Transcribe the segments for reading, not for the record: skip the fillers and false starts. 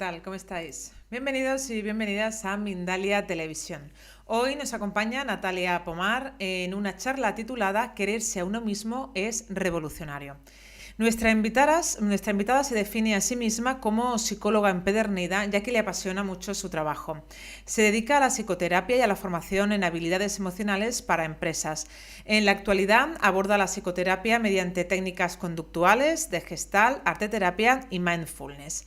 tal? ¿Cómo estáis? Bienvenidos y bienvenidas a Mindalia Televisión. Hoy nos acompaña Natalia Pomar en una charla titulada Quererse a uno mismo es revolucionario. Nuestra invitada se define a sí misma como psicóloga empedernida, ya que le apasiona mucho su trabajo. Se dedica a la psicoterapia y a la formación en habilidades emocionales para empresas. En la actualidad aborda la psicoterapia mediante técnicas conductuales, de Gestalt, arteterapia y mindfulness.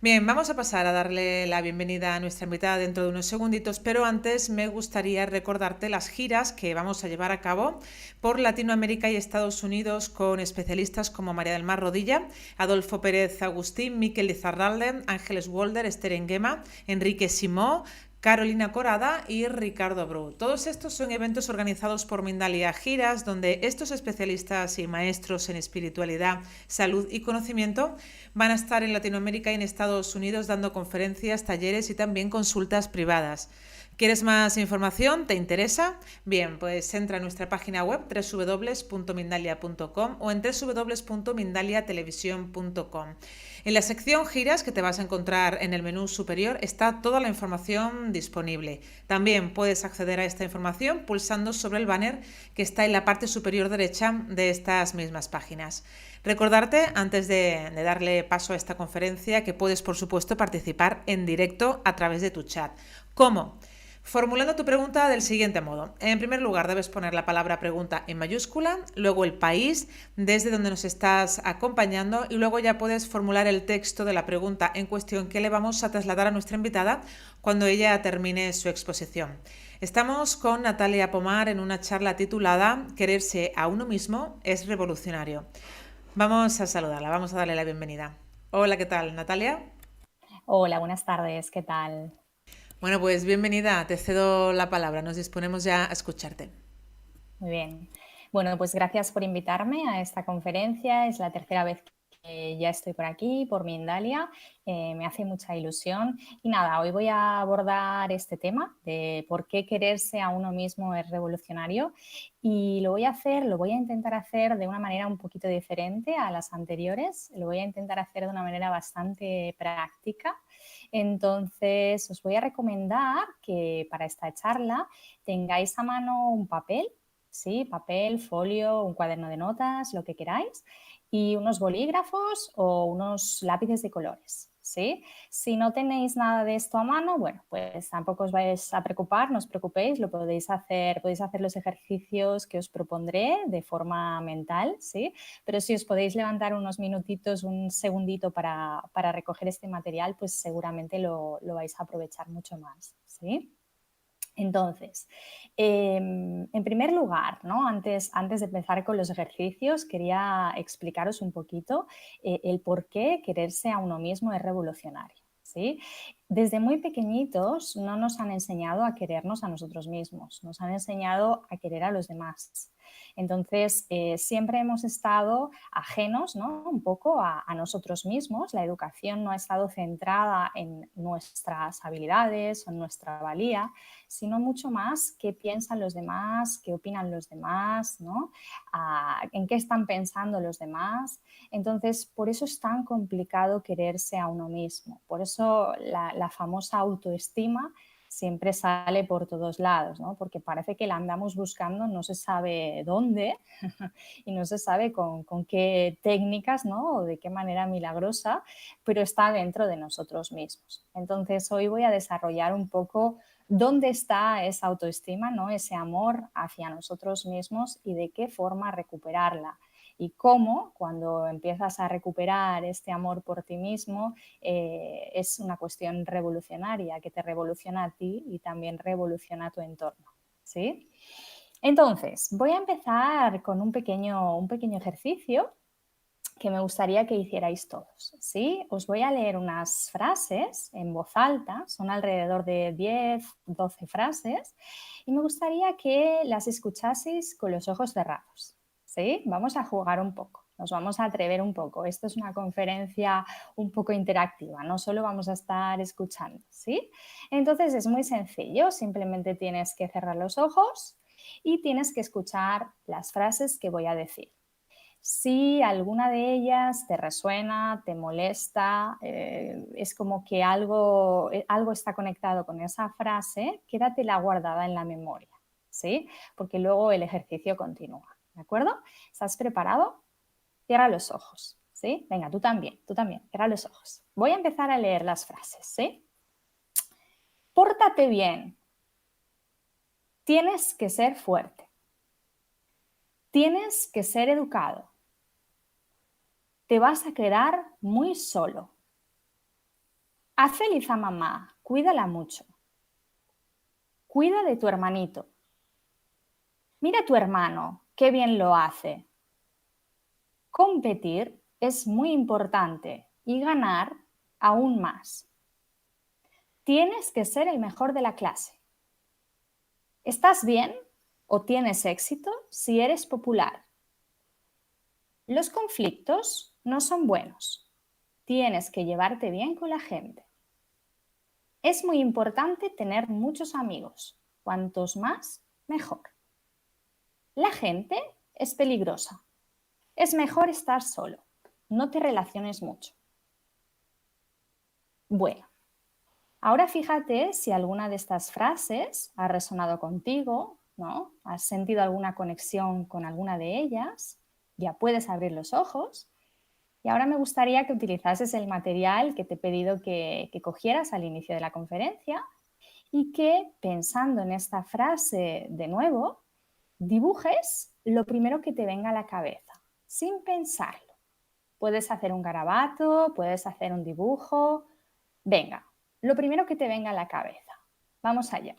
Bien, vamos a pasar a darle la bienvenida a nuestra invitada dentro de unos segunditos, pero antes me gustaría recordarte las giras que vamos a llevar a cabo por Latinoamérica y Estados Unidos con especialistas como María del Mar Rodilla, Adolfo Pérez Agustín, Miquel Lizarralde, Ángeles Wolder, Esther Enguema, Enrique Simó, Carolina Corada y Ricardo Bru. Todos estos son eventos organizados por Mindalia Giras, donde estos especialistas y maestros en espiritualidad, salud y conocimiento van a estar en Latinoamérica y en Estados Unidos dando conferencias, talleres y también consultas privadas. ¿Quieres más información? ¿Te interesa? Bien, pues entra a nuestra página web www.mindalia.com o en www.mindaliatelevisión.com. En la sección giras que te vas a encontrar en el menú superior está toda la información disponible. También puedes acceder a esta información pulsando sobre el banner que está en la parte superior derecha de estas mismas páginas. Recordarte, antes de darle paso a esta conferencia, que puedes, por supuesto, participar en directo a través de tu chat. ¿Cómo? Formulando tu pregunta del siguiente modo. En primer lugar, debes poner la palabra pregunta en mayúscula, luego el país desde donde nos estás acompañando y luego ya puedes formular el texto de la pregunta en cuestión que le vamos a trasladar a nuestra invitada cuando ella termine su exposición. Estamos con Natalia Pomar en una charla titulada Quererse a uno mismo es revolucionario. Vamos a saludarla, vamos a darle la bienvenida. Hola, ¿qué tal, Natalia? Hola, buenas tardes, ¿qué tal? Bueno, pues bienvenida, te cedo la palabra, nos disponemos ya a escucharte. Muy bien. Bueno, pues gracias por invitarme a esta conferencia. Es la tercera vez que ya estoy por aquí, por Mindalia. Me hace mucha ilusión. Y nada, hoy voy a abordar este tema de por qué quererse a uno mismo es revolucionario. Y lo voy a intentar hacer de una manera un poquito diferente a las anteriores. Lo voy a intentar hacer de una manera bastante práctica. Entonces, os voy a recomendar que para esta charla tengáis a mano un papel. Sí, papel, folio, un cuaderno de notas, lo que queráis, y unos bolígrafos o unos lápices de colores. ¿Sí? Si no tenéis nada de esto a mano, bueno, pues tampoco os vais a preocupar, no os preocupéis, podéis hacer los ejercicios que os propondré de forma mental, ¿sí? Pero si os podéis levantar unos minutitos, un segundito para recoger este material, pues seguramente lo vais a aprovechar mucho más, ¿sí? Entonces, en primer lugar, ¿no? Antes de empezar con los ejercicios, quería explicaros un poquito el por qué quererse a uno mismo es revolucionario. ¿Sí? Desde muy pequeñitos no nos han enseñado a querernos a nosotros mismos, nos han enseñado a querer a los demás. Entonces, siempre hemos estado ajenos, ¿no? Un poco a nosotros mismos. La educación no ha estado centrada en nuestras habilidades o en nuestra valía, sino mucho más qué piensan los demás, qué opinan los demás, ¿no? En qué están pensando los demás. Entonces, por eso es tan complicado quererse a uno mismo. Por eso la famosa autoestima siempre sale por todos lados, ¿no? Porque parece que la andamos buscando no se sabe dónde y no se sabe con qué técnicas, ¿no? O de qué manera milagrosa, pero está dentro de nosotros mismos. Entonces, hoy voy a desarrollar un poco dónde está esa autoestima, ¿no? Ese amor hacia nosotros mismos y de qué forma recuperarla. Y cómo, cuando empiezas a recuperar este amor por ti mismo, es una cuestión revolucionaria que te revoluciona a ti y también revoluciona tu entorno. ¿Sí? Entonces, voy a empezar con un pequeño ejercicio que me gustaría que hicierais todos. ¿Sí? Os voy a leer unas frases en voz alta, son alrededor de 10, 12 frases, y me gustaría que las escuchaseis con los ojos cerrados. ¿Sí? Vamos a jugar un poco. Nos vamos a atrever un poco. Esto es una conferencia un poco interactiva, no solo vamos a estar escuchando, ¿sí? Entonces es muy sencillo, simplemente tienes que cerrar los ojos y tienes que escuchar las frases que voy a decir. Si alguna de ellas te resuena, te molesta, es como que algo está conectado con esa frase, quédatela guardada en la memoria, ¿sí? Porque luego el ejercicio continúa, ¿de acuerdo? ¿Estás preparado? Cierra los ojos, ¿sí? Venga, tú también, cierra los ojos. Voy a empezar a leer las frases, ¿sí? Pórtate bien. Tienes que ser fuerte. Tienes que ser educado. Te vas a quedar muy solo. Haz feliz a mamá, cuídala mucho. Cuida de tu hermanito. Mira a tu hermano, qué bien lo hace. Competir es muy importante y ganar aún más. Tienes que ser el mejor de la clase. ¿Estás bien o tienes éxito si eres popular? Los conflictos no son buenos. Tienes que llevarte bien con la gente. Es muy importante tener muchos amigos. Cuantos más, mejor. La gente es peligrosa. Es mejor estar solo. No te relaciones mucho. Bueno, ahora fíjate si alguna de estas frases ha resonado contigo, ¿no? ¿Has sentido alguna conexión con alguna de ellas? Ya puedes abrir los ojos. Y ahora me gustaría que utilizases el material que te he pedido que cogieras al inicio de la conferencia y que, pensando en esta frase de nuevo, dibujes lo primero que te venga a la cabeza, sin pensarlo. Puedes hacer un garabato, puedes hacer un dibujo. Venga, lo primero que te venga a la cabeza. Vamos allá.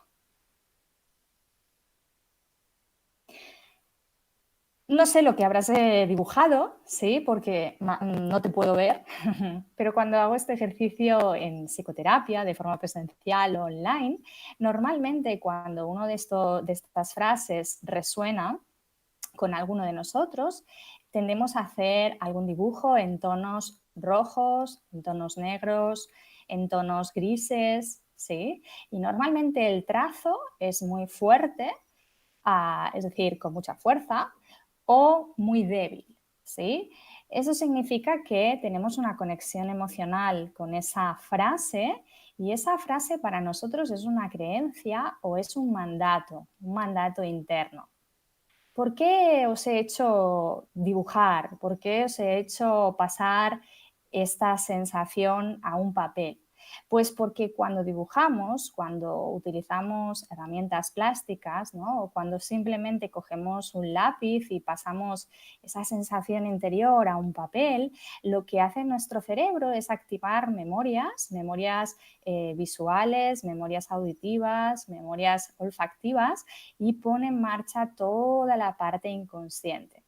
No sé lo que habrás dibujado, ¿sí? Porque no te puedo ver, pero cuando hago este ejercicio en psicoterapia de forma presencial o online, normalmente cuando uno de estas frases resuena con alguno de nosotros, tendemos a hacer algún dibujo en tonos rojos, en tonos negros, en tonos grises, ¿sí? Y normalmente el trazo es muy fuerte, es decir, con mucha fuerza, o muy débil, ¿sí? Eso significa que tenemos una conexión emocional con esa frase y esa frase para nosotros es una creencia o es un mandato interno. ¿Por qué os he hecho dibujar? ¿Por qué os he hecho pasar esta sensación a un papel? Pues porque cuando dibujamos, cuando utilizamos herramientas plásticas, ¿no? O cuando simplemente cogemos un lápiz y pasamos esa sensación interior a un papel, lo que hace nuestro cerebro es activar memorias visuales, memorias auditivas, memorias olfactivas y pone en marcha toda la parte inconsciente.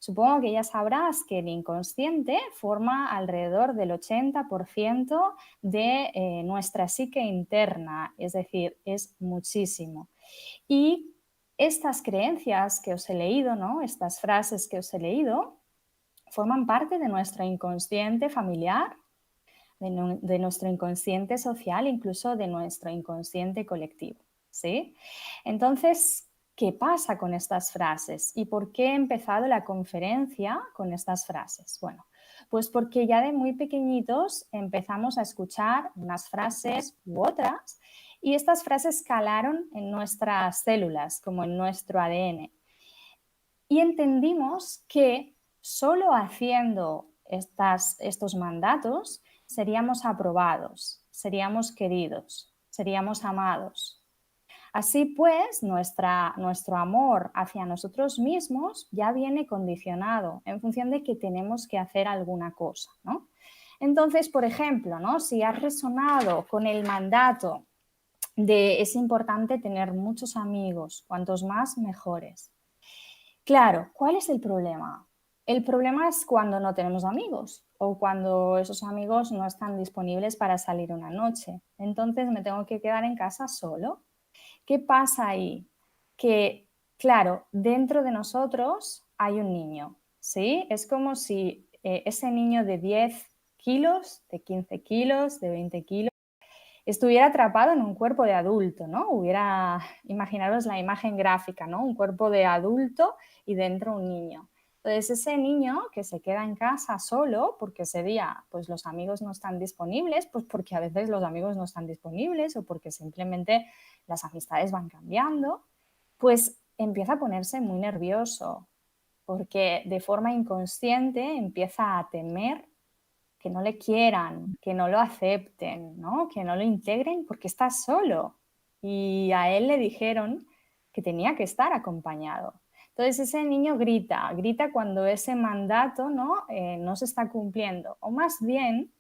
Supongo que ya sabrás que el inconsciente forma alrededor del 80% de nuestra psique interna, es decir, es muchísimo. Y estas creencias que os he leído, ¿no? Estas frases que os he leído, forman parte de nuestro inconsciente familiar, de nuestro inconsciente social, incluso de nuestro inconsciente colectivo, ¿sí? Entonces, ¿qué pasa con estas frases? ¿Y por qué he empezado la conferencia con estas frases? Bueno, pues porque ya de muy pequeñitos empezamos a escuchar unas frases u otras y estas frases calaron en nuestras células, como en nuestro ADN. Y entendimos que solo haciendo estos mandatos seríamos aprobados, seríamos queridos, seríamos amados. Así pues, nuestro amor hacia nosotros mismos ya viene condicionado en función de que tenemos que hacer alguna cosa, ¿no? Entonces, por ejemplo, ¿no? Si has resonado con el mandato de es importante tener muchos amigos, cuantos más mejores. Claro, ¿cuál es el problema? El problema es cuando no tenemos amigos o cuando esos amigos no están disponibles para salir una noche. Entonces me tengo que quedar en casa solo. ¿Qué pasa ahí? Que, claro, dentro de nosotros hay un niño, ¿sí? Es como si ese niño de 10 kilos, de 15 kilos, de 20 kilos, estuviera atrapado en un cuerpo de adulto, ¿no? Imaginaros la imagen gráfica, ¿no? Un cuerpo de adulto y dentro un niño. Entonces, ese niño que se queda en casa solo, porque ese día pues, los amigos no están disponibles, pues porque a veces los amigos no están disponibles o porque simplemente las amistades van cambiando, pues empieza a ponerse muy nervioso, porque de forma inconsciente empieza a temer que no le quieran, que no lo acepten, ¿no? Que no lo integren porque está solo. Y a él le dijeron que tenía que estar acompañado. Entonces ese niño grita, grita cuando ese mandato no se está cumpliendo, o más bien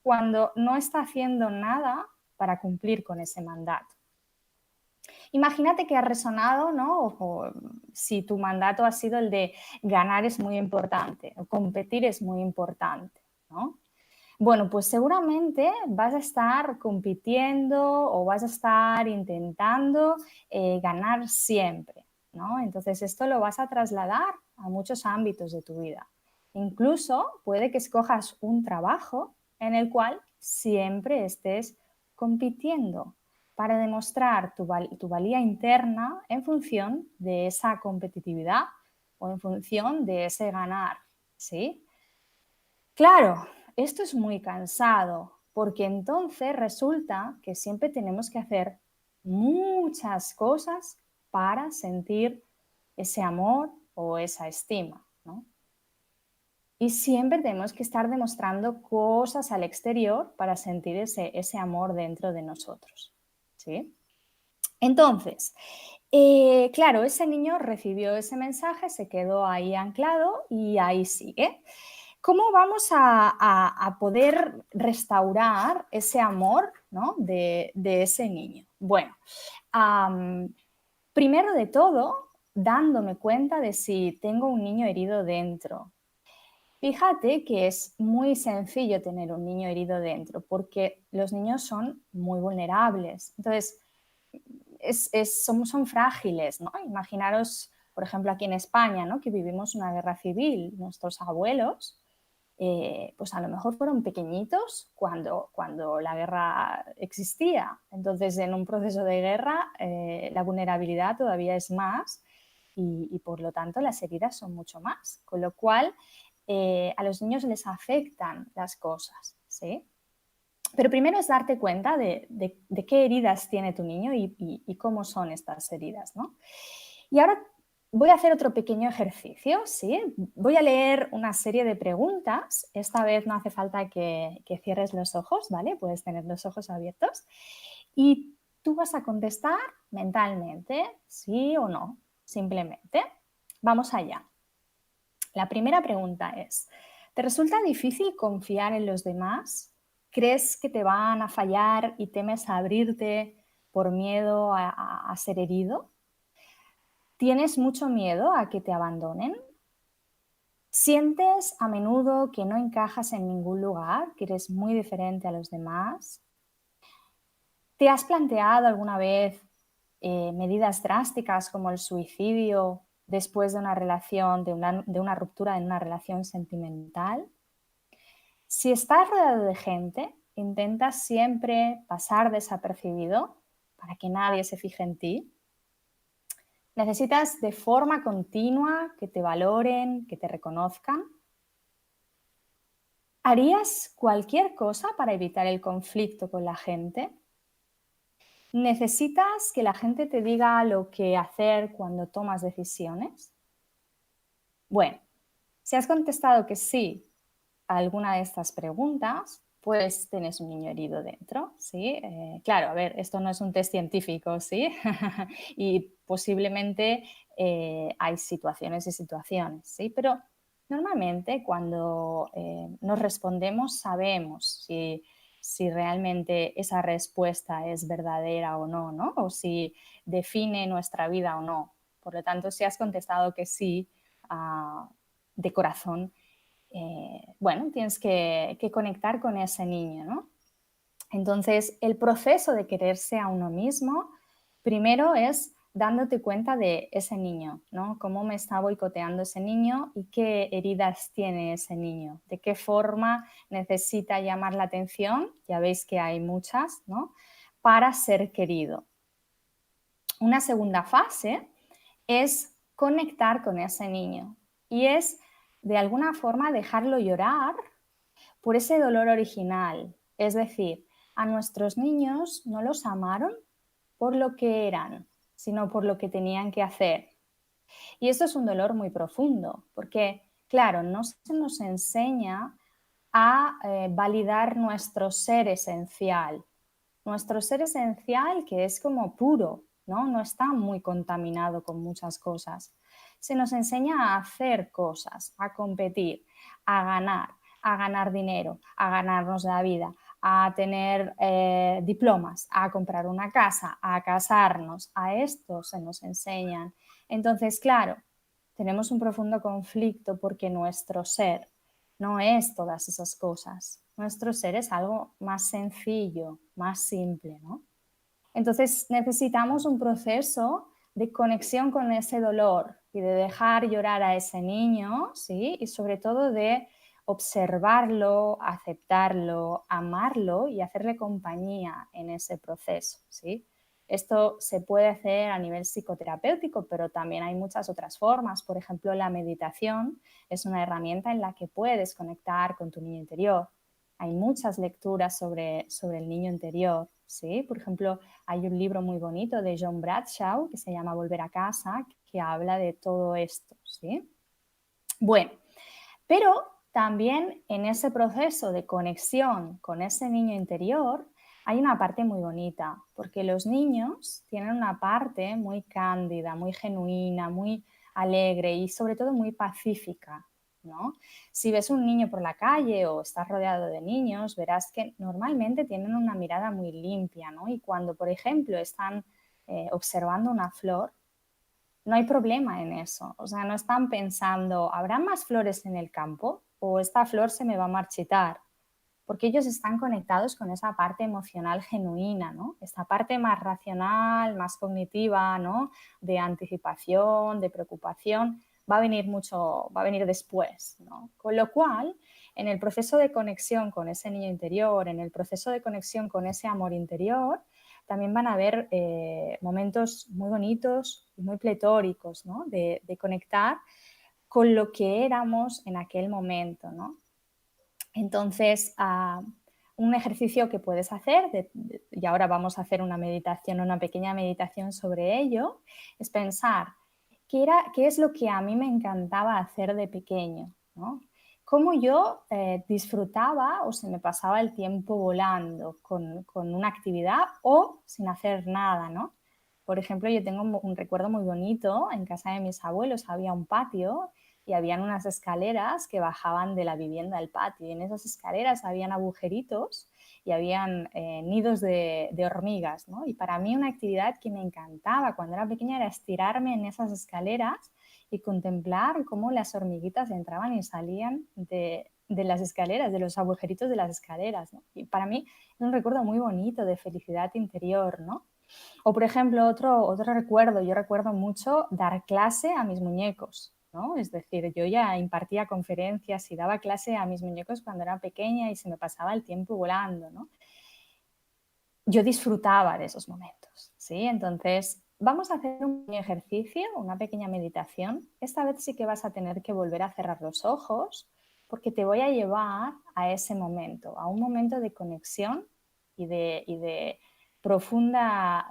cuando no está haciendo nada para cumplir con ese mandato. Imagínate que ha resonado, ¿no? O si tu mandato ha sido el de ganar es muy importante, o competir es muy importante, ¿no? Bueno, pues seguramente vas a estar compitiendo o vas a estar intentando ganar siempre, ¿no? Entonces esto lo vas a trasladar a muchos ámbitos de tu vida. Incluso puede que escojas un trabajo en el cual siempre estés compitiendo para demostrar tu valía interna en función de esa competitividad o en función de ese ganar, ¿sí? Claro, esto es muy cansado, porque entonces resulta que siempre tenemos que hacer muchas cosas para sentir ese amor o esa estima, ¿no? Y siempre tenemos que estar demostrando cosas al exterior para sentir ese amor dentro de nosotros, ¿sí? Entonces, claro, ese niño recibió ese mensaje, se quedó ahí anclado y ahí sigue. ¿Cómo vamos a poder restaurar ese amor, ¿no? de ese niño? Bueno, primero de todo, dándome cuenta de si tengo un niño herido dentro. Fíjate que es muy sencillo tener un niño herido dentro porque los niños son muy vulnerables. Entonces, son frágiles, ¿no? Imaginaros, por ejemplo, aquí en España, ¿no? Que vivimos una guerra civil. Nuestros abuelos, pues a lo mejor fueron pequeñitos cuando la guerra existía. Entonces, en un proceso de guerra, la vulnerabilidad todavía es más y, por lo tanto, las heridas son mucho más. Con lo cual, a los niños les afectan las cosas, ¿sí? Pero primero es darte cuenta de qué heridas tiene tu niño y cómo son estas heridas, ¿no? Y ahora voy a hacer otro pequeño ejercicio, ¿sí? Voy a leer una serie de preguntas. Esta vez no hace falta que cierres los ojos, ¿vale? Puedes tener los ojos abiertos. Y tú vas a contestar mentalmente, sí o no, simplemente. Vamos allá. La primera pregunta es, ¿te resulta difícil confiar en los demás? ¿Crees que te van a fallar y temes abrirte por miedo a ser herido? ¿Tienes mucho miedo a que te abandonen? ¿Sientes a menudo que no encajas en ningún lugar, que eres muy diferente a los demás? ¿Te has planteado alguna vez medidas drásticas como el suicidio después de una relación, de una ruptura en una relación sentimental? Si estás rodeado de gente, intentas siempre pasar desapercibido para que nadie se fije en ti. Necesitas de forma continua que te valoren, que te reconozcan. ¿Harías cualquier cosa para evitar el conflicto con la gente? ¿Necesitas que la gente te diga lo que hacer cuando tomas decisiones? Bueno, si has contestado que sí a alguna de estas preguntas, pues tienes un niño herido dentro, ¿sí? Claro, a ver, esto no es un test científico, ¿sí? Y posiblemente hay situaciones y situaciones, ¿sí? Pero normalmente cuando nos respondemos sabemos si realmente esa respuesta es verdadera o no, ¿no? O si define nuestra vida o no. Por lo tanto, si has contestado que sí de corazón, bueno, tienes que conectar con ese niño, ¿no? Entonces, el proceso de quererse a uno mismo, primero es dándote cuenta de ese niño, ¿no? Cómo me está boicoteando ese niño y qué heridas tiene ese niño, de qué forma necesita llamar la atención, ya veis que hay muchas, ¿no? Para ser querido. Una segunda fase es conectar con ese niño y es de alguna forma dejarlo llorar por ese dolor original. Es decir, a nuestros niños no los amaron por lo que eran, sino por lo que tenían que hacer. Y esto es un dolor muy profundo, porque, claro, no se nos enseña a validar nuestro ser esencial. Nuestro ser esencial que es como puro, ¿no? No está muy contaminado con muchas cosas. Se nos enseña a hacer cosas, a competir, a ganar dinero, a ganarnos la vida, a tener diplomas, a comprar una casa, a casarnos. A esto se nos enseñan. Entonces, claro, tenemos un profundo conflicto porque nuestro ser no es todas esas cosas. Nuestro ser es algo más sencillo, más simple, ¿no? Entonces necesitamos un proceso de conexión con ese dolor y de dejar llorar a ese niño, ¿sí? Y sobre todo de observarlo, aceptarlo, amarlo y hacerle compañía en ese proceso, ¿sí? Esto se puede hacer a nivel psicoterapéutico, pero también hay muchas otras formas. Por ejemplo, la meditación es una herramienta en la que puedes conectar con tu niño interior. Hay muchas lecturas sobre el niño interior, ¿sí? Por ejemplo, hay un libro muy bonito de John Bradshaw que se llama Volver a casa, que habla de todo esto, ¿sí? Bueno, pero también en ese proceso de conexión con ese niño interior hay una parte muy bonita, porque los niños tienen una parte muy cándida, muy genuina, muy alegre y sobre todo muy pacífica, ¿no? Si ves un niño por la calle o estás rodeado de niños, verás que normalmente tienen una mirada muy limpia, ¿no? Y cuando, por ejemplo, están observando una flor, no hay problema en eso. O sea, no están pensando, ¿habrá más flores en el campo? ¿O esta flor se me va a marchitar? Porque ellos están conectados con esa parte emocional genuina, ¿no? Esta parte más racional, más cognitiva, ¿no? De anticipación, de preocupación, va a venir después, ¿no? Con lo cual, en el proceso de conexión con ese niño interior, en el proceso de conexión con ese amor interior, también van a haber momentos muy bonitos y muy pletóricos, ¿no? De conectar con lo que éramos en aquel momento, ¿no? Entonces, un ejercicio que puedes hacer, y ahora vamos a hacer una meditación, una pequeña meditación sobre ello, es pensar qué es lo que a mí me encantaba hacer de pequeño, ¿no? Cómo yo disfrutaba o se me pasaba el tiempo volando con una actividad o sin hacer nada, ¿no? Por ejemplo, yo tengo un recuerdo muy bonito, en casa de mis abuelos había un patio y habían unas escaleras que bajaban de la vivienda al patio. Y en esas escaleras habían agujeritos y habían nidos de hormigas, ¿no? Y para mí una actividad que me encantaba cuando era pequeña era estirarme en esas escaleras y contemplar cómo las hormiguitas entraban y salían de las escaleras, de los agujeritos de las escaleras, ¿no? Y para mí es un recuerdo muy bonito de felicidad interior, ¿no? O, por ejemplo, otro recuerdo, yo recuerdo mucho dar clase a mis muñecos, ¿no? Es decir, yo ya impartía conferencias y daba clase a mis muñecos cuando era pequeña y se me pasaba el tiempo volando, ¿no? Yo disfrutaba de esos momentos, ¿sí? Entonces, vamos a hacer un pequeño ejercicio, una pequeña meditación. Esta vez sí que vas a tener que volver a cerrar los ojos porque te voy a llevar a ese momento, a un momento de conexión y de profunda,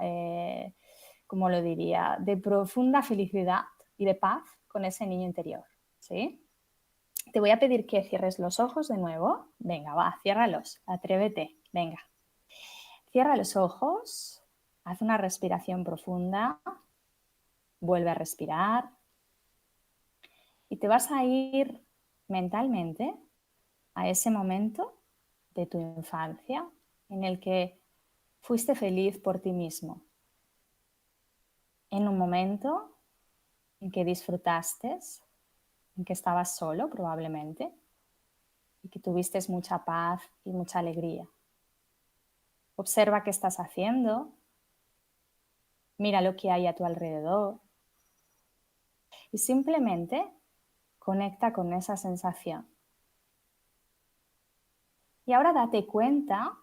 ¿cómo lo diría? De profunda felicidad y de paz con ese niño interior, ¿sí? Te voy a pedir que cierres los ojos de nuevo. Venga, va, ciérralos, atrévete, venga. Cierra los ojos, haz una respiración profunda, vuelve a respirar y te vas a ir mentalmente a ese momento de tu infancia en el que fuiste feliz por ti mismo, en un momento en que disfrutaste, en que estabas solo probablemente y que tuviste mucha paz y mucha alegría. Observa qué estás haciendo, mira lo que hay a tu alrededor y simplemente conecta con esa sensación. Y ahora date cuenta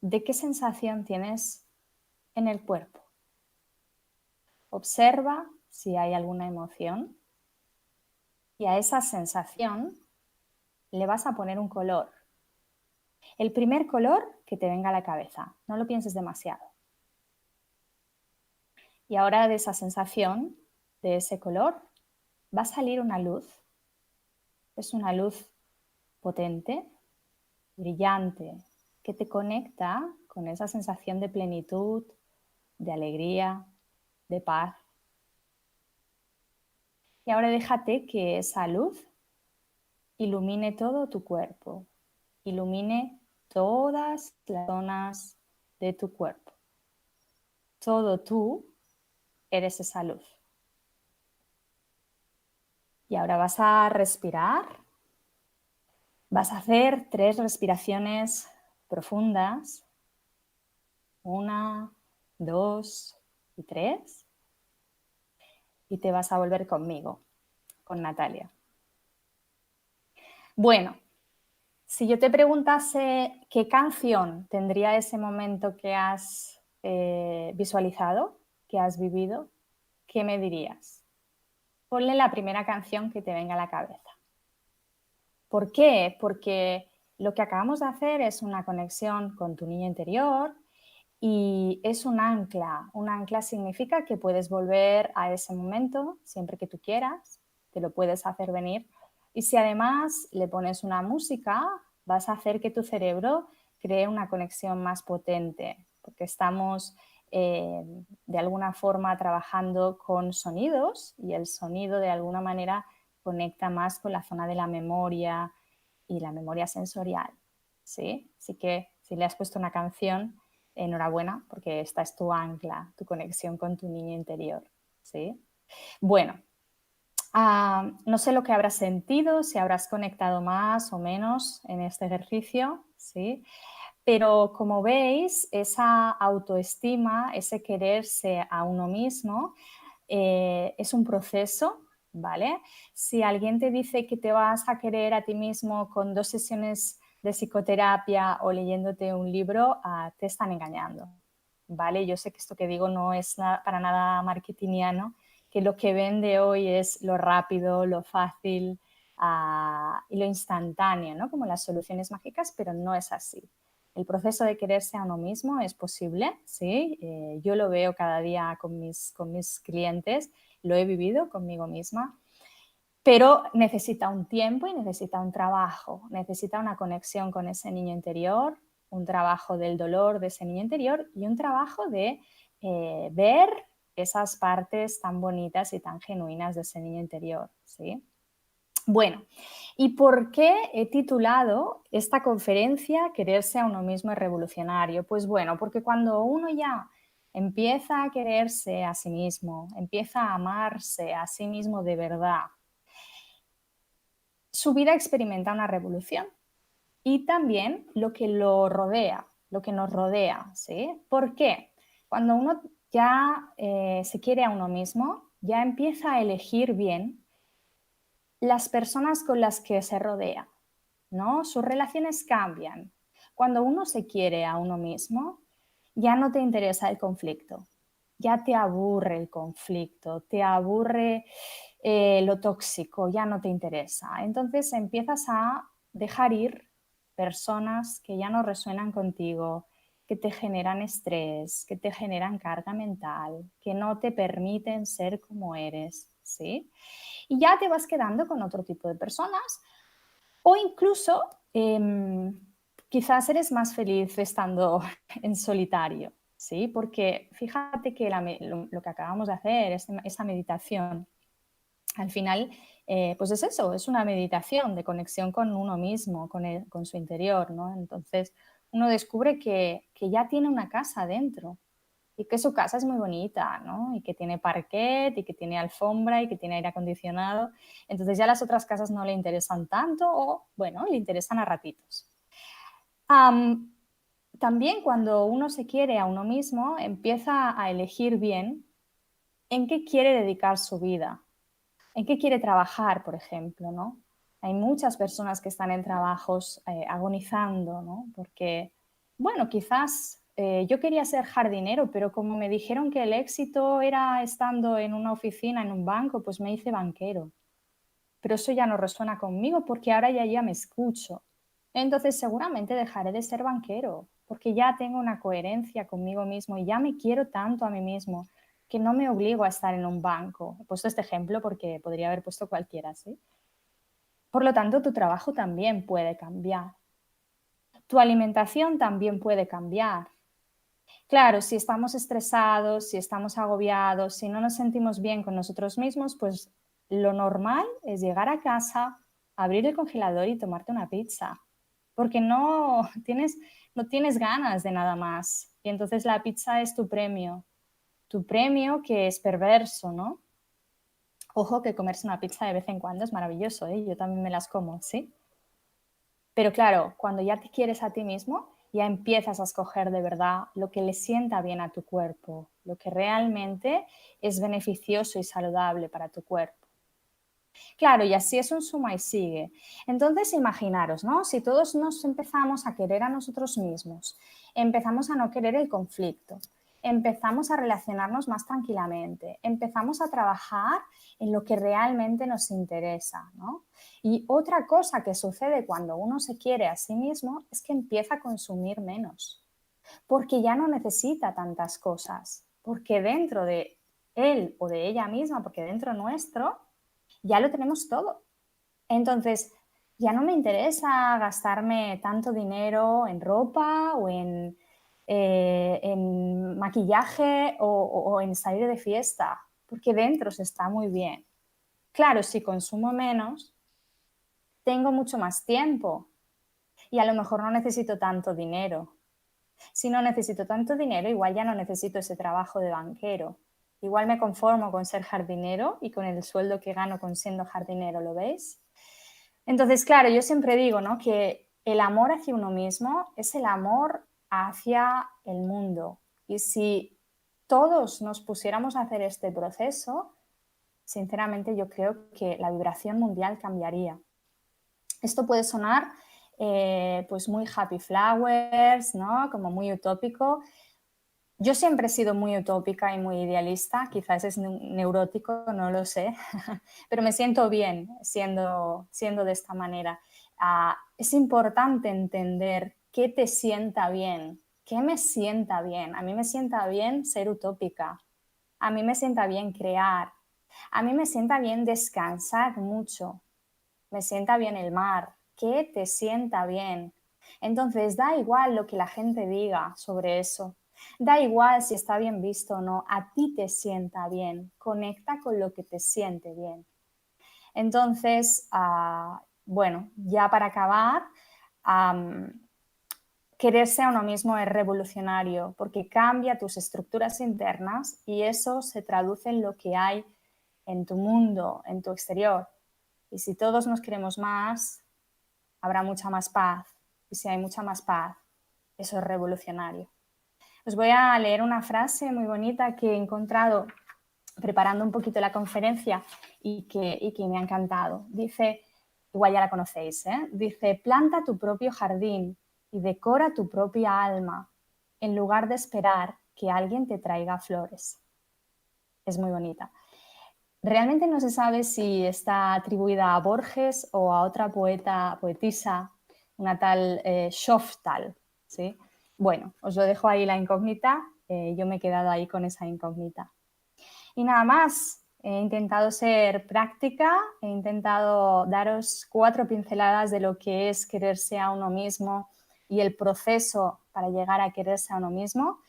de qué sensación tienes en el cuerpo. Observa si hay alguna emoción. y a esa sensación le vas a poner un color. El primer color que te venga a la cabeza, no lo pienses demasiado. Y ahora de esa sensación, de ese color, va a salir una luz. Es una luz potente, brillante, que te conecta con esa sensación de plenitud, de alegría, de paz. Y ahora déjate que esa luz ilumine todo tu cuerpo, ilumine todas las zonas de tu cuerpo. Todo tú eres esa luz. Y ahora vas a respirar. Vas a hacer 3 respiraciones profundas. 1, 2 y 3. Y te vas a volver conmigo, con Natalia. Bueno, si yo te preguntase qué canción tendría ese momento que has visualizado, que has vivido, ¿qué me dirías? Ponle la primera canción que te venga a la cabeza. ¿Por qué? Porque lo que acabamos de hacer es una conexión con tu niño interior y es un ancla. Un ancla significa que puedes volver a ese momento siempre que tú quieras, te lo puedes hacer venir. Y si además le pones una música, vas a hacer que tu cerebro cree una conexión más potente, porque estamos de alguna forma trabajando con sonidos y el sonido de alguna manera conecta más con la zona de la memoria y la memoria sensorial, ¿sí? Así que si le has puesto una canción, enhorabuena, porque esta es tu ancla, tu conexión con tu niño interior, ¿sí? Bueno, no sé lo que habrás sentido, si habrás conectado más o menos en este ejercicio, ¿sí? Pero como veis, esa autoestima, ese quererse a uno mismo, es un proceso, ¿vale? Si alguien te dice que te vas a querer a ti mismo con 2 sesiones de psicoterapia o leyéndote un libro, te están engañando, ¿vale? Yo sé que esto que digo no es para nada marketingiano, que lo que vende hoy es lo rápido, lo fácil y lo instantáneo, ¿no? Como las soluciones mágicas, pero no es así. El proceso de quererse a uno mismo es posible, ¿sí? Yo lo veo cada día con mis clientes, lo he vivido conmigo misma, pero necesita un tiempo y necesita un trabajo, necesita una conexión con ese niño interior, un trabajo del dolor de ese niño interior y un trabajo de ver esas partes tan bonitas y tan genuinas de ese niño interior, ¿sí? Bueno, ¿y por qué he titulado esta conferencia Quererse a uno mismo es revolucionario? Pues bueno, porque cuando uno ya empieza a quererse a sí mismo, empieza a amarse a sí mismo de verdad, su vida experimenta una revolución y también lo que lo rodea, lo que nos rodea, ¿sí? ¿Por qué? Cuando uno ya se quiere a uno mismo, ya empieza a elegir bien las personas con las que se rodea, ¿no? Sus relaciones cambian. Cuando uno se quiere a uno mismo, ya no te interesa el conflicto, ya te aburre el conflicto, te aburre lo tóxico, ya no te interesa. Entonces empiezas a dejar ir personas que ya no resuenan contigo, que te generan estrés, que te generan carga mental, que no te permiten ser como eres, ¿sí? Y ya te vas quedando con otro tipo de personas o incluso quizás eres más feliz estando en solitario, ¿sí? Porque fíjate que lo que acabamos de hacer, esa meditación, al final, pues es eso, es una meditación de conexión con uno mismo, con su interior, ¿no? Entonces, uno descubre que ya tiene una casa dentro y que su casa es muy bonita, ¿no? Y que tiene parquet y que tiene alfombra y que tiene aire acondicionado. Entonces ya las otras casas no le interesan tanto o, bueno, le interesan a ratitos. También cuando uno se quiere a uno mismo, empieza a elegir bien en qué quiere dedicar su vida, en qué quiere trabajar, por ejemplo, ¿no? Hay muchas personas que están en trabajos agonizando, ¿no? Porque, bueno, quizás yo quería ser jardinero, pero como me dijeron que el éxito era estando en una oficina, en un banco, pues me hice banquero. pero eso ya no resuena conmigo porque ahora ya me escucho. Entonces seguramente dejaré de ser banquero porque ya tengo una coherencia conmigo mismo y ya me quiero tanto a mí mismo que no me obligo a estar en un banco. He puesto este ejemplo porque podría haber puesto cualquiera, ¿sí? Por lo tanto, tu trabajo también puede cambiar. Tu alimentación también puede cambiar. Claro, si estamos estresados, si estamos agobiados, si no nos sentimos bien con nosotros mismos, pues lo normal es llegar a casa, abrir el congelador y tomarte una pizza, porque no tienes ganas de nada más. Y entonces la pizza es tu premio que es perverso, ¿no? Ojo que comerse una pizza de vez en cuando es maravilloso, ¿eh? Yo también me las como, ¿sí? Pero claro, cuando ya te quieres a ti mismo, ya empiezas a escoger de verdad lo que le sienta bien a tu cuerpo, lo que realmente es beneficioso y saludable para tu cuerpo. Claro, y así es un suma y sigue. Entonces, imaginaros, ¿no? Si todos nos empezamos a querer a nosotros mismos, empezamos a no querer el conflicto, empezamos a relacionarnos más tranquilamente, empezamos a trabajar en lo que realmente nos interesa, ¿no? Y otra cosa que sucede cuando uno se quiere a sí mismo es que empieza a consumir menos, porque ya no necesita tantas cosas, porque dentro de él o de ella misma, porque dentro nuestro, ya lo tenemos todo. Entonces, ya no me interesa gastarme tanto dinero en ropa o en maquillaje o en salir de fiesta, porque dentro se está muy bien. Claro, si consumo menos, tengo mucho más tiempo y a lo mejor no necesito tanto dinero. Si no necesito tanto dinero, igual ya no necesito ese trabajo de banquero. Igual me conformo con ser jardinero y con el sueldo que gano con siendo jardinero, ¿lo veis? Entonces, claro, yo siempre digo, ¿no?, que el amor hacia uno mismo es el amor hacia el mundo. Y si todos nos pusiéramos a hacer este proceso, sinceramente yo creo que la vibración mundial cambiaría. Esto puede sonar pues muy happy flowers, ¿no?, como muy utópico. Yo siempre he sido muy utópica y muy idealista, quizás es neurótico, no lo sé, pero me siento bien siendo de esta manera. Es importante entender qué te sienta bien, qué me sienta bien. A mí me sienta bien ser utópica, a mí me sienta bien crear, a mí me sienta bien descansar mucho, me sienta bien el mar, qué te sienta bien. Entonces, da igual lo que la gente diga sobre eso. Da igual si está bien visto o no, a ti te sienta bien, conecta con lo que te siente bien. Entonces, bueno, ya para acabar, quererse a uno mismo es revolucionario porque cambia tus estructuras internas y eso se traduce en lo que hay en tu mundo, en tu exterior. Y si todos nos queremos más, habrá mucha más paz. Y si hay mucha más paz, eso es revolucionario. Os voy a leer una frase muy bonita que he encontrado preparando un poquito la conferencia y que me ha encantado. Dice, igual ya la conocéis, ¿eh? Dice, planta tu propio jardín y decora tu propia alma en lugar de esperar que alguien te traiga flores. Es muy bonita. Realmente no se sabe si está atribuida a Borges o a otra poetisa, una tal Schoftal, ¿sí? Bueno, os lo dejo ahí la incógnita, yo me he quedado ahí con esa incógnita. Y nada más, he intentado ser práctica, he intentado daros 4 pinceladas de lo que es quererse a uno mismo y el proceso para llegar a quererse a uno mismo.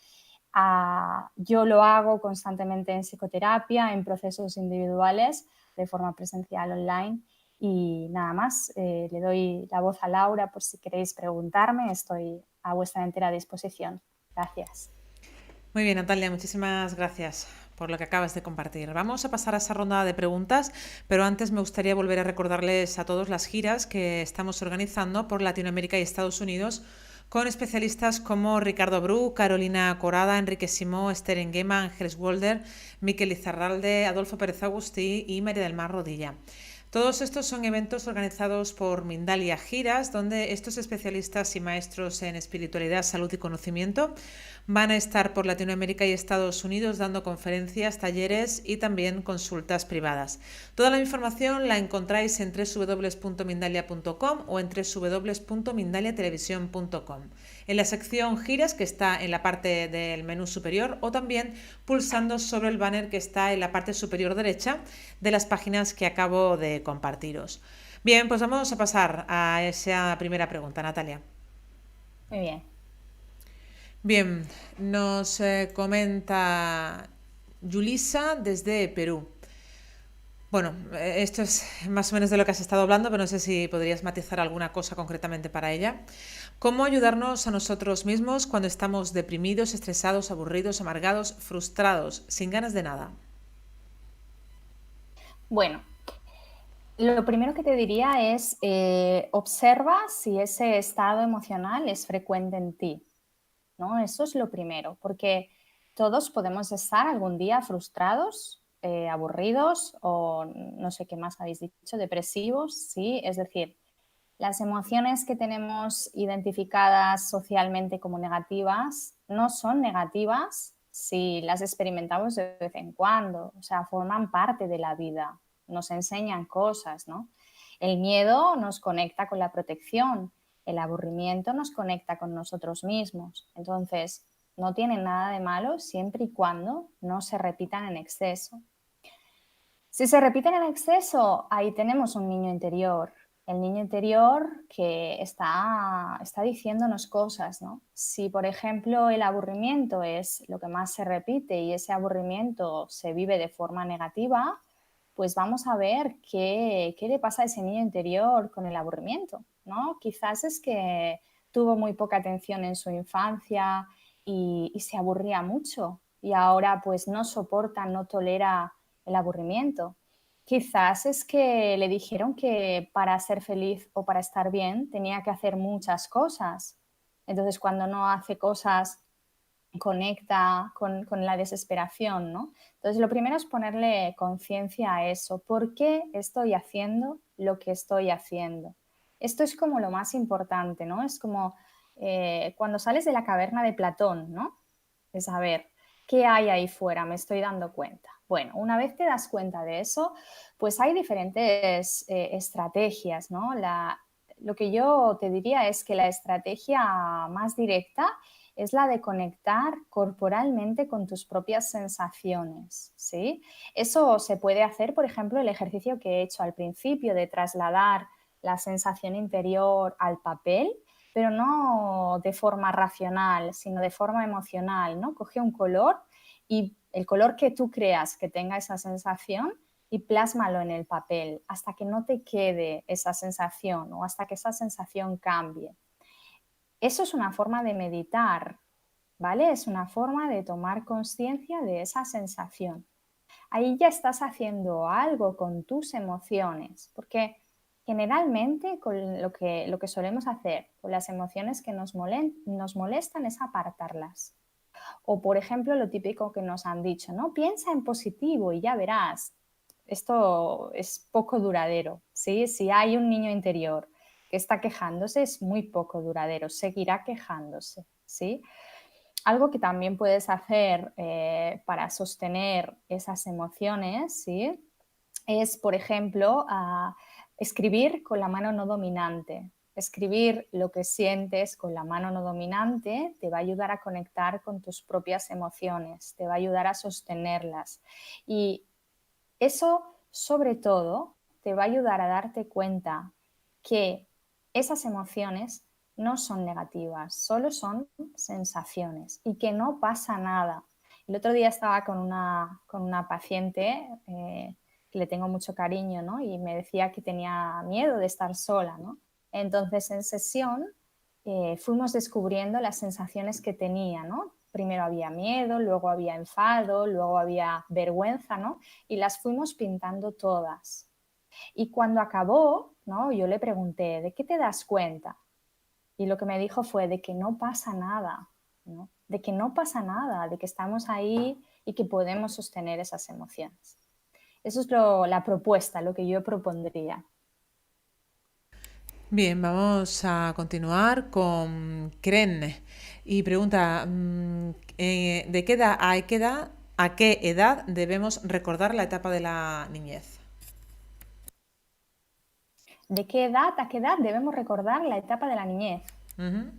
Yo lo hago constantemente en psicoterapia, en procesos individuales, de forma presencial, online. Y nada más, le doy la voz a Laura por si queréis preguntarme, estoy a vuestra entera disposición. Gracias. Muy bien, Natalia, muchísimas gracias por lo que acabas de compartir. Vamos a pasar a esa ronda de preguntas, pero antes me gustaría volver a recordarles a todos las giras que estamos organizando por Latinoamérica y Estados Unidos con especialistas como Ricardo Bru, Carolina Corada, Enrique Simó, Esther Enguema, Ángeles Wolder, Miquel Izarralde, Adolfo Pérez Agustí y María del Mar Rodilla. Todos estos son eventos organizados por Mindalia Giras, donde estos especialistas y maestros en espiritualidad, salud y conocimiento van a estar por Latinoamérica y Estados Unidos dando conferencias, talleres y también consultas privadas. Toda la información la encontráis en www.mindalia.com o en www.mindaliatelevisión.com. En la sección giras, que está en la parte del menú superior, o también pulsando sobre el banner que está en la parte superior derecha de las páginas que acabo de compartiros. Bien, pues vamos a pasar a esa primera pregunta, Natalia. Muy bien. Bien, nos comenta Yulisa desde Perú. Bueno, esto es más o menos de lo que has estado hablando, pero no sé si podrías matizar alguna cosa concretamente para ella. ¿Cómo ayudarnos a nosotros mismos cuando estamos deprimidos, estresados, aburridos, amargados, frustrados, sin ganas de nada? Bueno, lo primero que te diría es observa si ese estado emocional es frecuente en ti, ¿no? Eso es lo primero, porque todos podemos estar algún día frustrados, aburridos o no sé qué más habéis dicho, depresivos, ¿sí? Es decir, las emociones que tenemos identificadas socialmente como negativas no son negativas si las experimentamos de vez en cuando, o sea, forman parte de la vida, nos enseñan cosas, ¿no? El miedo nos conecta con la protección, el aburrimiento nos conecta con nosotros mismos, entonces no tienen nada de malo siempre y cuando no se repitan en exceso. Si se repiten en exceso, ahí tenemos un niño interior. El niño interior que está diciéndonos cosas, ¿no? Si, por ejemplo, el aburrimiento es lo que más se repite y ese aburrimiento se vive de forma negativa, pues vamos a ver qué le pasa a ese niño interior con el aburrimiento, ¿no? Quizás es que tuvo muy poca atención en su infancia y se aburría mucho y ahora pues no soporta, no tolera el aburrimiento. Quizás es que le dijeron que para ser feliz o para estar bien tenía que hacer muchas cosas. Entonces, cuando no hace cosas, conecta con la desesperación, ¿no? Entonces, lo primero es ponerle conciencia a eso. ¿Por qué estoy haciendo lo que estoy haciendo? Esto es como lo más importante, ¿no? Es como cuando sales de la caverna de Platón, ¿no? Es a ver, ¿qué hay ahí fuera? Me estoy dando cuenta. Bueno, una vez te das cuenta de eso, pues hay diferentes estrategias, ¿no? Lo que yo te diría es que la estrategia más directa es la de conectar corporalmente con tus propias sensaciones, ¿sí? Eso se puede hacer, por ejemplo, el ejercicio que he hecho al principio de trasladar la sensación interior al papel, pero no de forma racional, sino de forma emocional, ¿no? Coge un color y el color que tú creas que tenga esa sensación y plásmalo en el papel hasta que no te quede esa sensación o hasta que esa sensación cambie. Eso es una forma de meditar, ¿vale? Es una forma de tomar conciencia de esa sensación. Ahí ya estás haciendo algo con tus emociones, porque generalmente con lo que solemos hacer con las emociones que nos molestan es apartarlas. O, por ejemplo, lo típico que nos han dicho, ¿no? Piensa en positivo y ya verás. Esto es poco duradero, ¿sí? Si hay un niño interior que está quejándose, es muy poco duradero, seguirá quejándose, ¿sí? Algo que también puedes hacer para sostener esas emociones, ¿sí? Es, por ejemplo, escribir con la mano no dominante. Escribir lo que sientes con la mano no dominante te va a ayudar a conectar con tus propias emociones, te va a ayudar a sostenerlas. Y eso, sobre todo, te va a ayudar a darte cuenta que esas emociones no son negativas, solo son sensaciones y que no pasa nada. El otro día estaba con una paciente que le tengo mucho cariño, ¿no? Y me decía que tenía miedo de estar sola, ¿no? Entonces, en sesión fuimos descubriendo las sensaciones que tenía, ¿no? Primero había miedo, luego había enfado, luego había vergüenza, ¿no? Y las fuimos pintando todas. Y cuando acabó, ¿no? Yo le pregunté, ¿de qué te das cuenta? Y lo que me dijo fue de que no pasa nada, ¿no? De que no pasa nada, de que estamos ahí y que podemos sostener esas emociones. Eso es la propuesta, lo que yo propondría. Bien, vamos a continuar con Kren. Y pregunta, ¿de qué edad a qué edad debemos recordar la etapa de la niñez? ¿De qué edad a qué edad debemos recordar la etapa de la niñez? Ujú.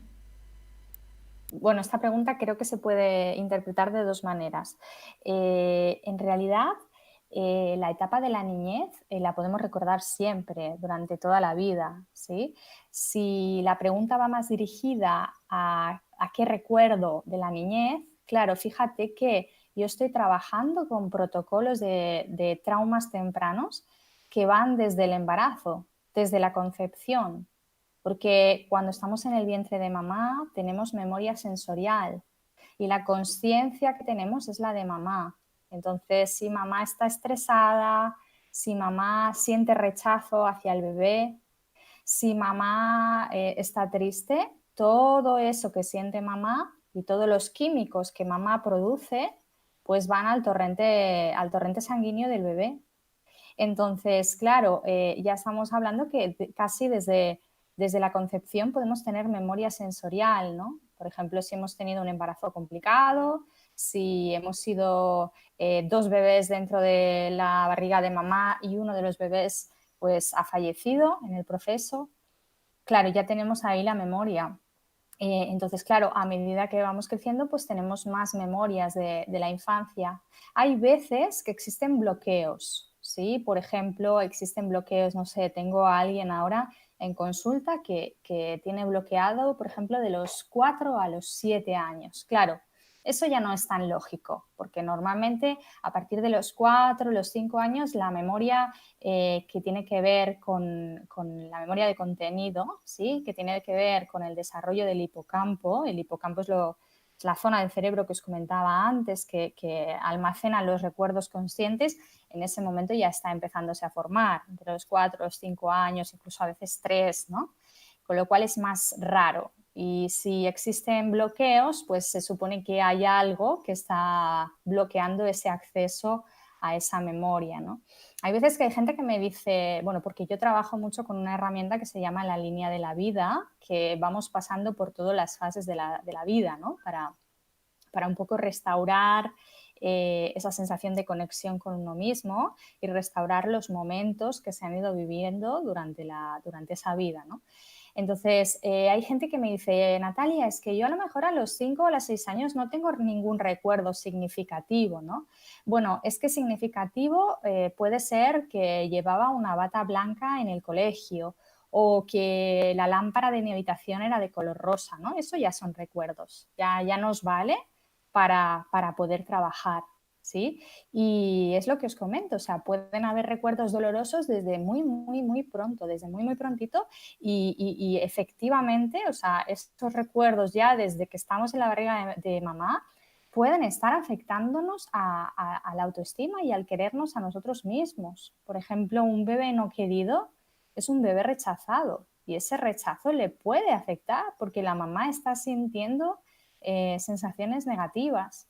Bueno, esta pregunta creo que se puede interpretar de dos maneras. En realidad, la etapa de la niñez la podemos recordar siempre, durante toda la vida, ¿sí? Si la pregunta va más dirigida a qué recuerdo de la niñez, claro, fíjate que yo estoy trabajando con protocolos de traumas tempranos que van desde el embarazo, desde la concepción, porque cuando estamos en el vientre de mamá tenemos memoria sensorial y la conciencia que tenemos es la de mamá. Entonces, si mamá está estresada, si mamá siente rechazo hacia el bebé, si mamá está triste, todo eso que siente mamá y todos los químicos que mamá produce, pues van al torrente sanguíneo del bebé. Entonces, claro, ya estamos hablando que casi desde la concepción podemos tener memoria sensorial, ¿no? Por ejemplo, si hemos tenido un embarazo complicado, si hemos sido dos bebés dentro de la barriga de mamá y uno de los bebés pues ha fallecido en el proceso, claro, ya tenemos ahí la memoria. Entonces, claro, a medida que vamos creciendo, pues tenemos más memorias de la infancia. Hay veces que existen bloqueos, ¿sí? Por ejemplo, existen bloqueos, no sé, tengo a alguien ahora en consulta que tiene bloqueado, por ejemplo, de los 4 a los 7 años. Claro, eso ya no es tan lógico, porque normalmente a partir de los 4, los 5 años, la memoria que tiene que ver con la memoria de contenido, ¿sí? Que tiene que ver con el desarrollo del hipocampo. El hipocampo es la zona del cerebro que os comentaba antes, que almacena los recuerdos conscientes. En ese momento ya está empezándose a formar, entre los 4, los 5 años, incluso a veces 3, ¿no? Con lo cual es más raro. Y si existen bloqueos, pues se supone que hay algo que está bloqueando ese acceso a esa memoria, ¿no? Hay veces que hay gente que me dice, bueno, porque yo trabajo mucho con una herramienta que se llama la línea de la vida, que vamos pasando por todas las fases de la vida, ¿no? Para un poco restaurar esa sensación de conexión con uno mismo y restaurar los momentos que se han ido viviendo durante esa vida, ¿no? Entonces, hay gente que me dice, Natalia, es que yo a lo mejor a los 5 o a los 6 años no tengo ningún recuerdo significativo, ¿no? Bueno, es que significativo puede ser que llevaba una bata blanca en el colegio o que la lámpara de mi habitación era de color rosa, ¿no? Eso ya son recuerdos, ya nos vale para poder trabajar, ¿sí? Y es lo que os comento, o sea, pueden haber recuerdos dolorosos desde muy, muy, muy pronto, desde muy, muy prontito y efectivamente, o sea, estos recuerdos ya desde que estamos en la barriga de mamá pueden estar afectándonos a la autoestima y al querernos a nosotros mismos. Por ejemplo, un bebé no querido es un bebé rechazado y ese rechazo le puede afectar porque la mamá está sintiendo sensaciones negativas.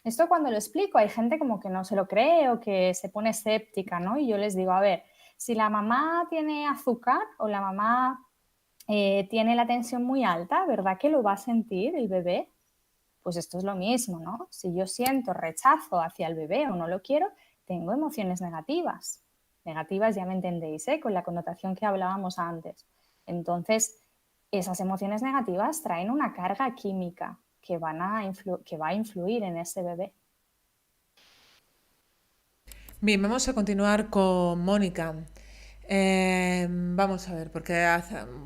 Esto cuando lo explico hay gente como que no se lo cree o que se pone escéptica, ¿no? Y yo les digo, a ver, si la mamá tiene azúcar o la mamá tiene la tensión muy alta, ¿verdad que lo va a sentir el bebé? Pues esto es lo mismo, ¿no? Si yo siento rechazo hacia el bebé o no lo quiero, tengo emociones negativas. Negativas, ya me entendéis, ¿eh? Con la connotación que hablábamos antes. Entonces, esas emociones negativas traen una carga química que va a influir en ese bebé. Bien, vamos a continuar con Mónica. Vamos a ver, porque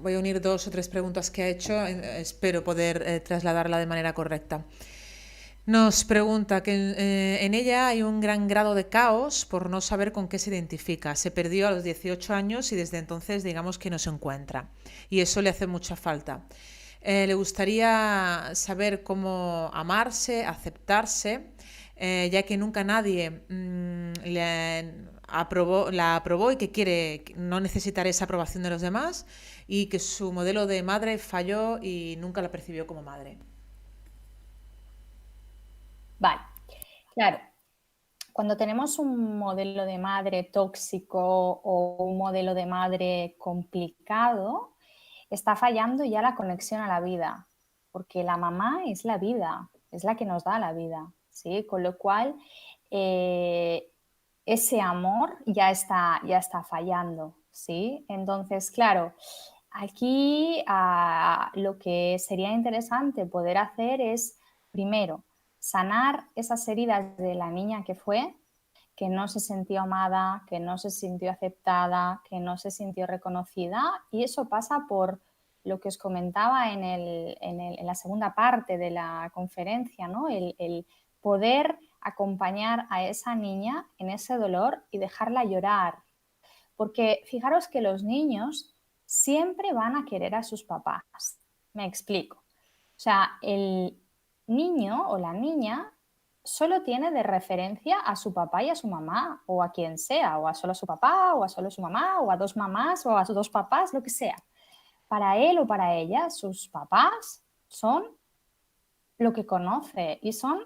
voy a unir dos o tres preguntas que ha hecho. Espero poder trasladarla de manera correcta. Nos pregunta que en ella hay un gran grado de caos por no saber con qué se identifica. Se perdió a los 18 años y desde entonces digamos que no se encuentra. Y eso le hace mucha falta. Le gustaría saber cómo amarse, aceptarse, ya que nunca nadie la aprobó y que quiere no necesitar esa aprobación de los demás y que su modelo de madre falló y nunca la percibió como madre. Vale, claro. Cuando tenemos un modelo de madre tóxico o un modelo de madre complicado, está fallando ya la conexión a la vida, porque la mamá es la vida, es la que nos da la vida, ¿sí? Con lo cual, ese amor ya está fallando, ¿sí? Entonces, claro, aquí lo que sería interesante poder hacer es, primero, sanar esas heridas de la niña que no se sintió amada, que no se sintió aceptada, que no se sintió reconocida, y eso pasa por lo que os comentaba en la segunda parte de la conferencia, ¿no? El poder acompañar a esa niña en ese dolor y dejarla llorar. Porque fijaros que los niños siempre van a querer a sus papás. Me explico. O sea, el niño o la niña solo tiene de referencia a su papá y a su mamá, o a quien sea, o a solo su papá, o a solo su mamá, o a dos mamás, o a sus dos papás, lo que sea. Para él o para ella, sus papás son lo que conoce y son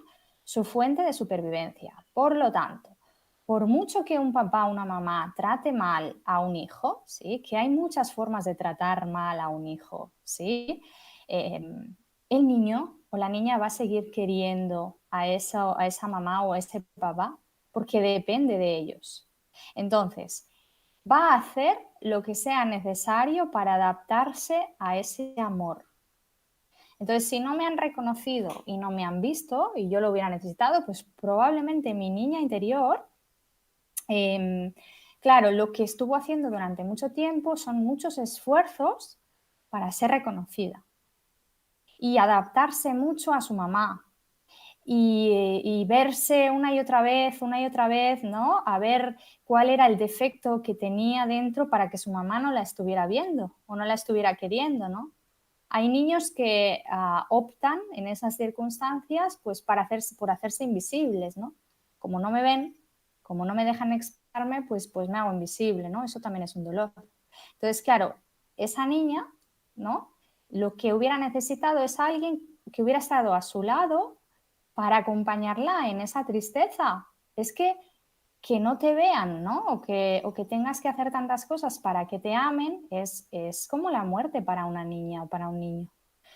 su fuente de supervivencia. Por lo tanto, por mucho que un papá o una mamá trate mal a un hijo, ¿sí? Que hay muchas formas de tratar mal a un hijo, ¿sí? Eh, el niño o la niña va a seguir queriendo a esa mamá o a ese papá porque depende de ellos. Entonces, va a hacer lo que sea necesario para adaptarse a ese amor. Entonces, si no me han reconocido y no me han visto y yo lo hubiera necesitado, pues probablemente mi niña interior, claro, lo que estuvo haciendo durante mucho tiempo son muchos esfuerzos para ser reconocida y adaptarse mucho a su mamá y verse una y otra vez, ¿no? A ver cuál era el defecto que tenía dentro para que su mamá no la estuviera viendo o no la estuviera queriendo, ¿no? Hay niños que optan en esas circunstancias pues por hacerse invisibles, ¿no? Como no me ven, como no me dejan expresarme, pues me hago invisible, ¿no? Eso también es un dolor. Entonces, claro, esa niña, ¿no? Lo que hubiera necesitado es alguien que hubiera estado a su lado para acompañarla en esa tristeza. Es que no te vean, ¿no? O que tengas que hacer tantas cosas para que te amen, es como la muerte para una niña o para un niño.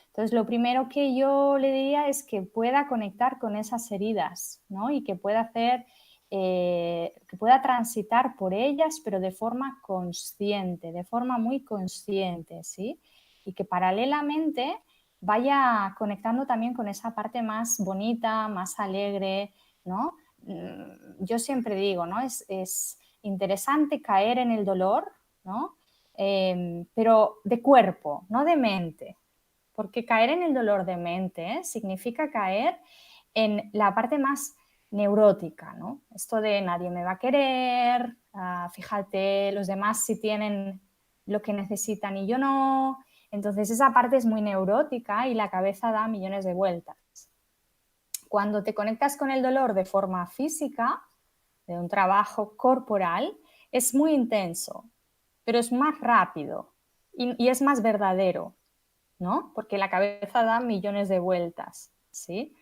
Entonces, lo primero que yo le diría es que pueda conectar con esas heridas, ¿no? Y que pueda hacer, que pueda transitar por ellas, pero de forma consciente, de forma muy consciente, ¿sí? Y que paralelamente vaya conectando también con esa parte más bonita, más alegre, ¿no? Yo siempre digo, ¿no? Es interesante caer en el dolor, ¿no? Pero de cuerpo, no de mente. Porque caer en el dolor de mente significa caer en la parte más neurótica, ¿no? Esto de nadie me va a querer, fíjate, los demás sí tienen lo que necesitan y yo no. Entonces esa parte es muy neurótica y la cabeza da millones de vueltas. Cuando te conectas con el dolor de forma física, de un trabajo corporal, es muy intenso, pero es más rápido y es más verdadero, ¿no? Porque la cabeza da millones de vueltas, ¿sí?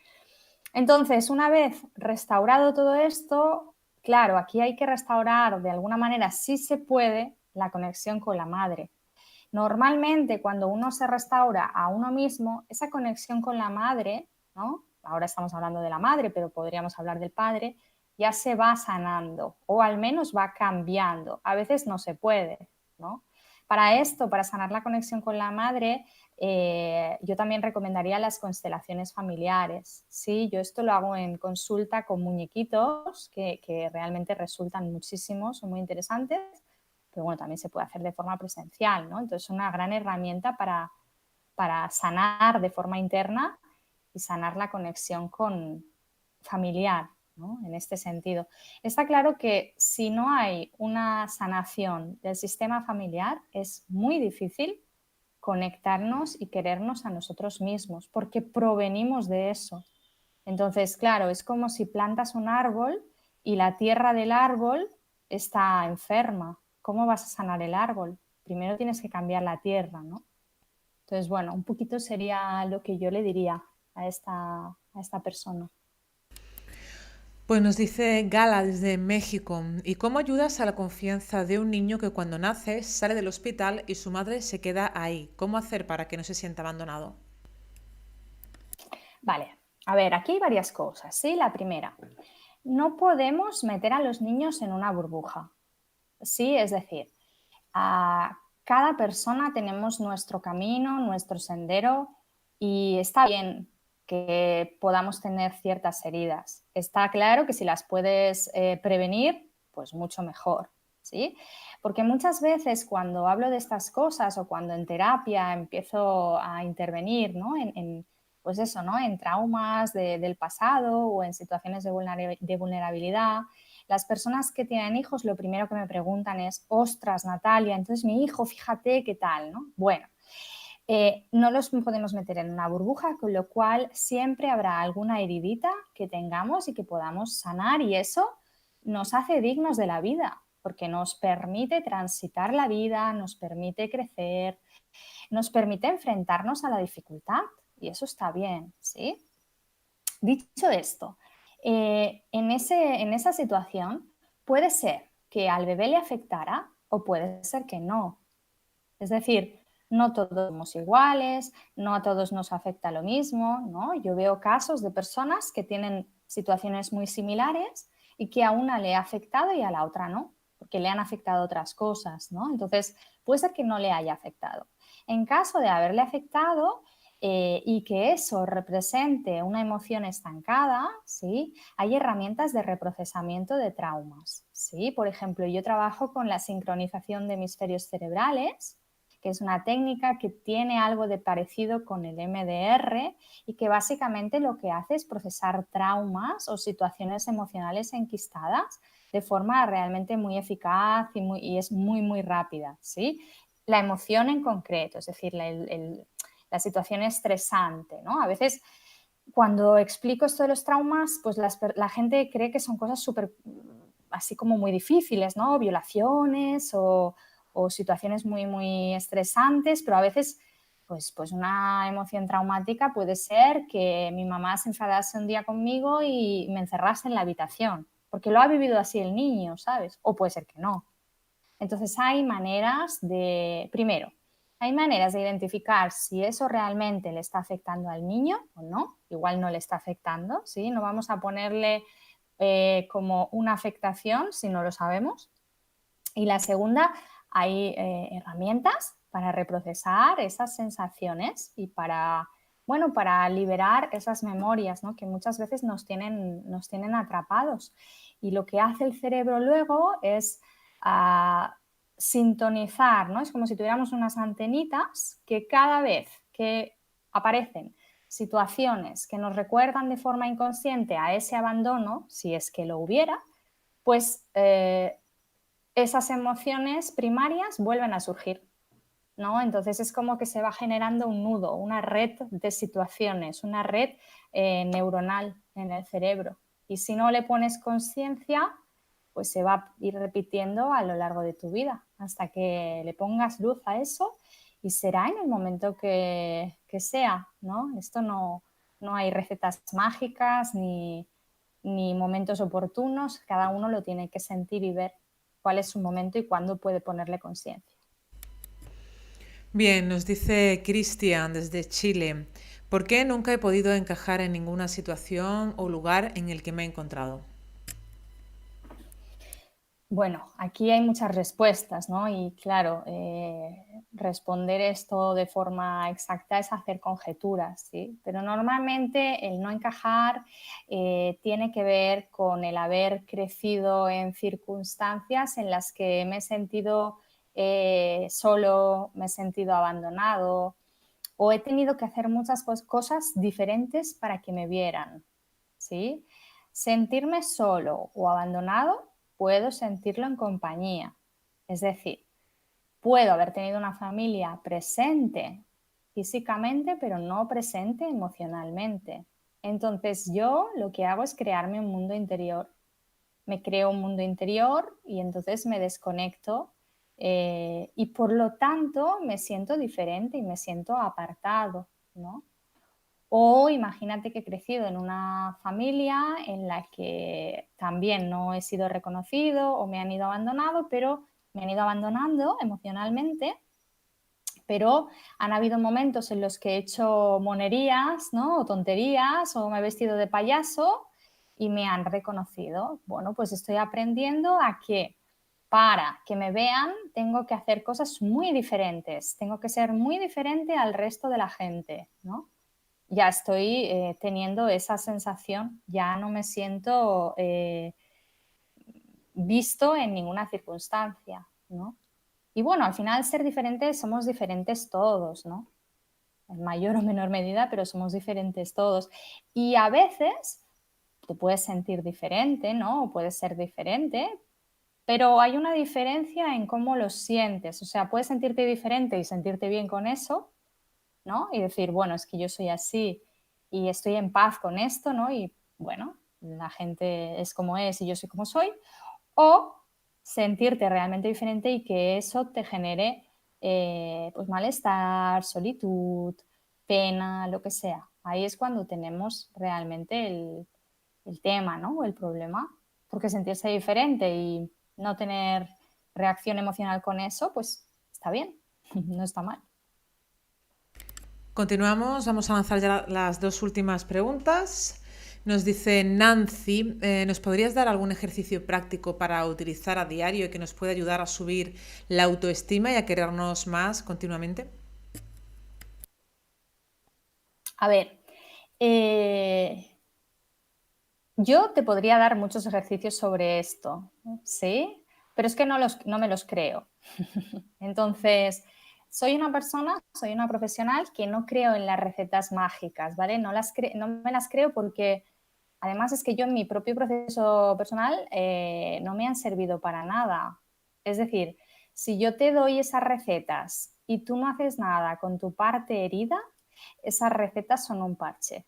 Entonces, una vez restaurado todo esto, claro, aquí hay que restaurar de alguna manera, si se puede, la conexión con la madre. Normalmente, cuando uno se restaura a uno mismo, esa conexión con la madre, ¿no? Ahora estamos hablando de la madre, pero podríamos hablar del padre, ya se va sanando o al menos va cambiando. A veces no se puede, ¿no? Para esto, para sanar la conexión con la madre, yo también recomendaría las constelaciones familiares. Sí, yo esto lo hago en consulta con muñequitos que realmente resultan muchísimo, son muy interesantes, pero bueno, también se puede hacer de forma presencial, ¿no? Entonces, es una gran herramienta para sanar de forma interna y sanar la conexión con familiar, ¿no? En este sentido. Está claro que si no hay una sanación del sistema familiar, es muy difícil conectarnos y querernos a nosotros mismos, porque provenimos de eso. Entonces, claro, es como si plantas un árbol y la tierra del árbol está enferma. ¿Cómo vas a sanar el árbol? Primero tienes que cambiar la tierra, ¿no? Entonces, bueno, un poquito sería lo que yo le diría a esta persona. Pues nos dice Gala desde México. ¿Y cómo ayudas a la confianza de un niño que cuando nace sale del hospital y su madre se queda ahí? ¿Cómo hacer para que no se sienta abandonado? Vale, a ver, aquí hay varias cosas, ¿sí? La primera, no podemos meter a los niños en una burbuja, ¿sí? Es decir, a cada persona tenemos nuestro camino, nuestro sendero y está bien que podamos tener ciertas heridas. Está claro que si las puedes prevenir, pues mucho mejor, ¿sí? Porque muchas veces cuando hablo de estas cosas o cuando en terapia empiezo a intervenir, ¿no? Pues eso, ¿no? En traumas del pasado o en situaciones de vulnerabilidad, las personas que tienen hijos lo primero que me preguntan es, ostras, Natalia, entonces mi hijo, fíjate qué tal, ¿no? Bueno, no los podemos meter en una burbuja, con lo cual siempre habrá alguna heridita que tengamos y que podamos sanar y eso nos hace dignos de la vida, porque nos permite transitar la vida, nos permite crecer, nos permite enfrentarnos a la dificultad y eso está bien, ¿sí? Dicho esto, en esa situación puede ser que al bebé le afectara o puede ser que no. Es decir, no todos somos iguales, no a todos nos afecta lo mismo, ¿no? Yo veo casos de personas que tienen situaciones muy similares y que a una le ha afectado y a la otra no, porque le han afectado otras cosas, ¿no? Entonces, puede ser que no le haya afectado. En caso de haberle afectado y que eso represente una emoción estancada, ¿sí? Hay herramientas de reprocesamiento de traumas, ¿sí? Por ejemplo, yo trabajo con la sincronización de hemisferios cerebrales, que es una técnica que tiene algo de parecido con el MDR y que básicamente lo que hace es procesar traumas o situaciones emocionales enquistadas de forma realmente muy eficaz y es muy, muy rápida, ¿sí? La emoción en concreto, es decir, la situación estresante, ¿no? A veces cuando explico esto de los traumas, pues la gente cree que son cosas súper, así como muy difíciles, ¿no? Violaciones o situaciones muy, muy estresantes, pero a veces, pues una emoción traumática puede ser que mi mamá se enfadase un día conmigo y me encerrase en la habitación, porque lo ha vivido así el niño, ¿sabes? O puede ser que no. Entonces hay maneras de, primero, hay maneras de identificar si eso realmente le está afectando al niño o no. Igual no le está afectando, ¿sí? No vamos a ponerle como una afectación si no lo sabemos. Y la segunda, hay herramientas para reprocesar esas sensaciones y para, bueno, para liberar esas memorias, ¿no? Que muchas veces nos tienen atrapados. Y lo que hace el cerebro luego es sintonizar, ¿no? Es como si tuviéramos unas antenitas que cada vez que aparecen situaciones que nos recuerdan de forma inconsciente a ese abandono, si es que lo hubiera, pues esas emociones primarias vuelven a surgir, ¿no? Entonces es como que se va generando un nudo, una red de situaciones, una red neuronal en el cerebro. Y si no le pones conciencia, pues se va a ir repitiendo a lo largo de tu vida hasta que le pongas luz a eso y será en el momento que sea, ¿no? Esto no hay recetas mágicas ni momentos oportunos, cada uno lo tiene que sentir y ver cuál es su momento y cuándo puede ponerle conciencia. Bien, nos dice Cristian desde Chile. ¿Por qué nunca he podido encajar en ninguna situación o lugar en el que me he encontrado? Bueno, aquí hay muchas respuestas, ¿no? Y claro, responder esto de forma exacta es hacer conjeturas, ¿sí? Pero normalmente el no encajar tiene que ver con el haber crecido en circunstancias en las que me he sentido solo, me he sentido abandonado o he tenido que hacer muchas cosas diferentes para que me vieran, ¿sí? Sentirme solo o abandonado puedo sentirlo en compañía. Es decir, puedo haber tenido una familia presente físicamente, pero no presente emocionalmente. Entonces yo lo que hago es crearme un mundo interior. Me creo un mundo interior y entonces me desconecto y por lo tanto me siento diferente y me siento apartado, ¿no? O imagínate que he crecido en una familia en la que también no he sido reconocido o me han ido abandonado, pero me han ido abandonando emocionalmente, pero han habido momentos en los que he hecho monerías, ¿no? O tonterías, o me he vestido de payaso y me han reconocido. Bueno, pues estoy aprendiendo a que para que me vean tengo que hacer cosas muy diferentes, tengo que ser muy diferente al resto de la gente, ¿no? Ya estoy teniendo esa sensación, ya no me siento visto en ninguna circunstancia, ¿no? Y bueno, al final ser diferentes somos diferentes todos, ¿no? En mayor o menor medida, pero somos diferentes todos. Y a veces te puedes sentir diferente, ¿no? O puedes ser diferente, pero hay una diferencia en cómo lo sientes. O sea, puedes sentirte diferente y sentirte bien con eso, ¿no? Y decir, bueno, es que yo soy así y estoy en paz con esto, ¿no? Y bueno, la gente es como es y yo soy como soy. O sentirte realmente diferente y que eso te genere pues malestar, solitud, pena, lo que sea. Ahí es cuando tenemos realmente el tema, ¿no? O el problema. Porque sentirse diferente y no tener reacción emocional con eso, pues está bien, no está mal. Continuamos, vamos a lanzar ya las dos últimas preguntas. Nos dice Nancy, ¿nos podrías dar algún ejercicio práctico para utilizar a diario y que nos pueda ayudar a subir la autoestima y a querernos más continuamente? A ver, eh, yo te podría dar muchos ejercicios sobre esto, ¿sí? Pero es que no me los creo. Entonces, soy una persona, soy una profesional que no creo en las recetas mágicas, ¿vale? No me las creo porque además es que yo en mi propio proceso personal no me han servido para nada. Es decir, si yo te doy esas recetas y tú no haces nada con tu parte herida, esas recetas son un parche,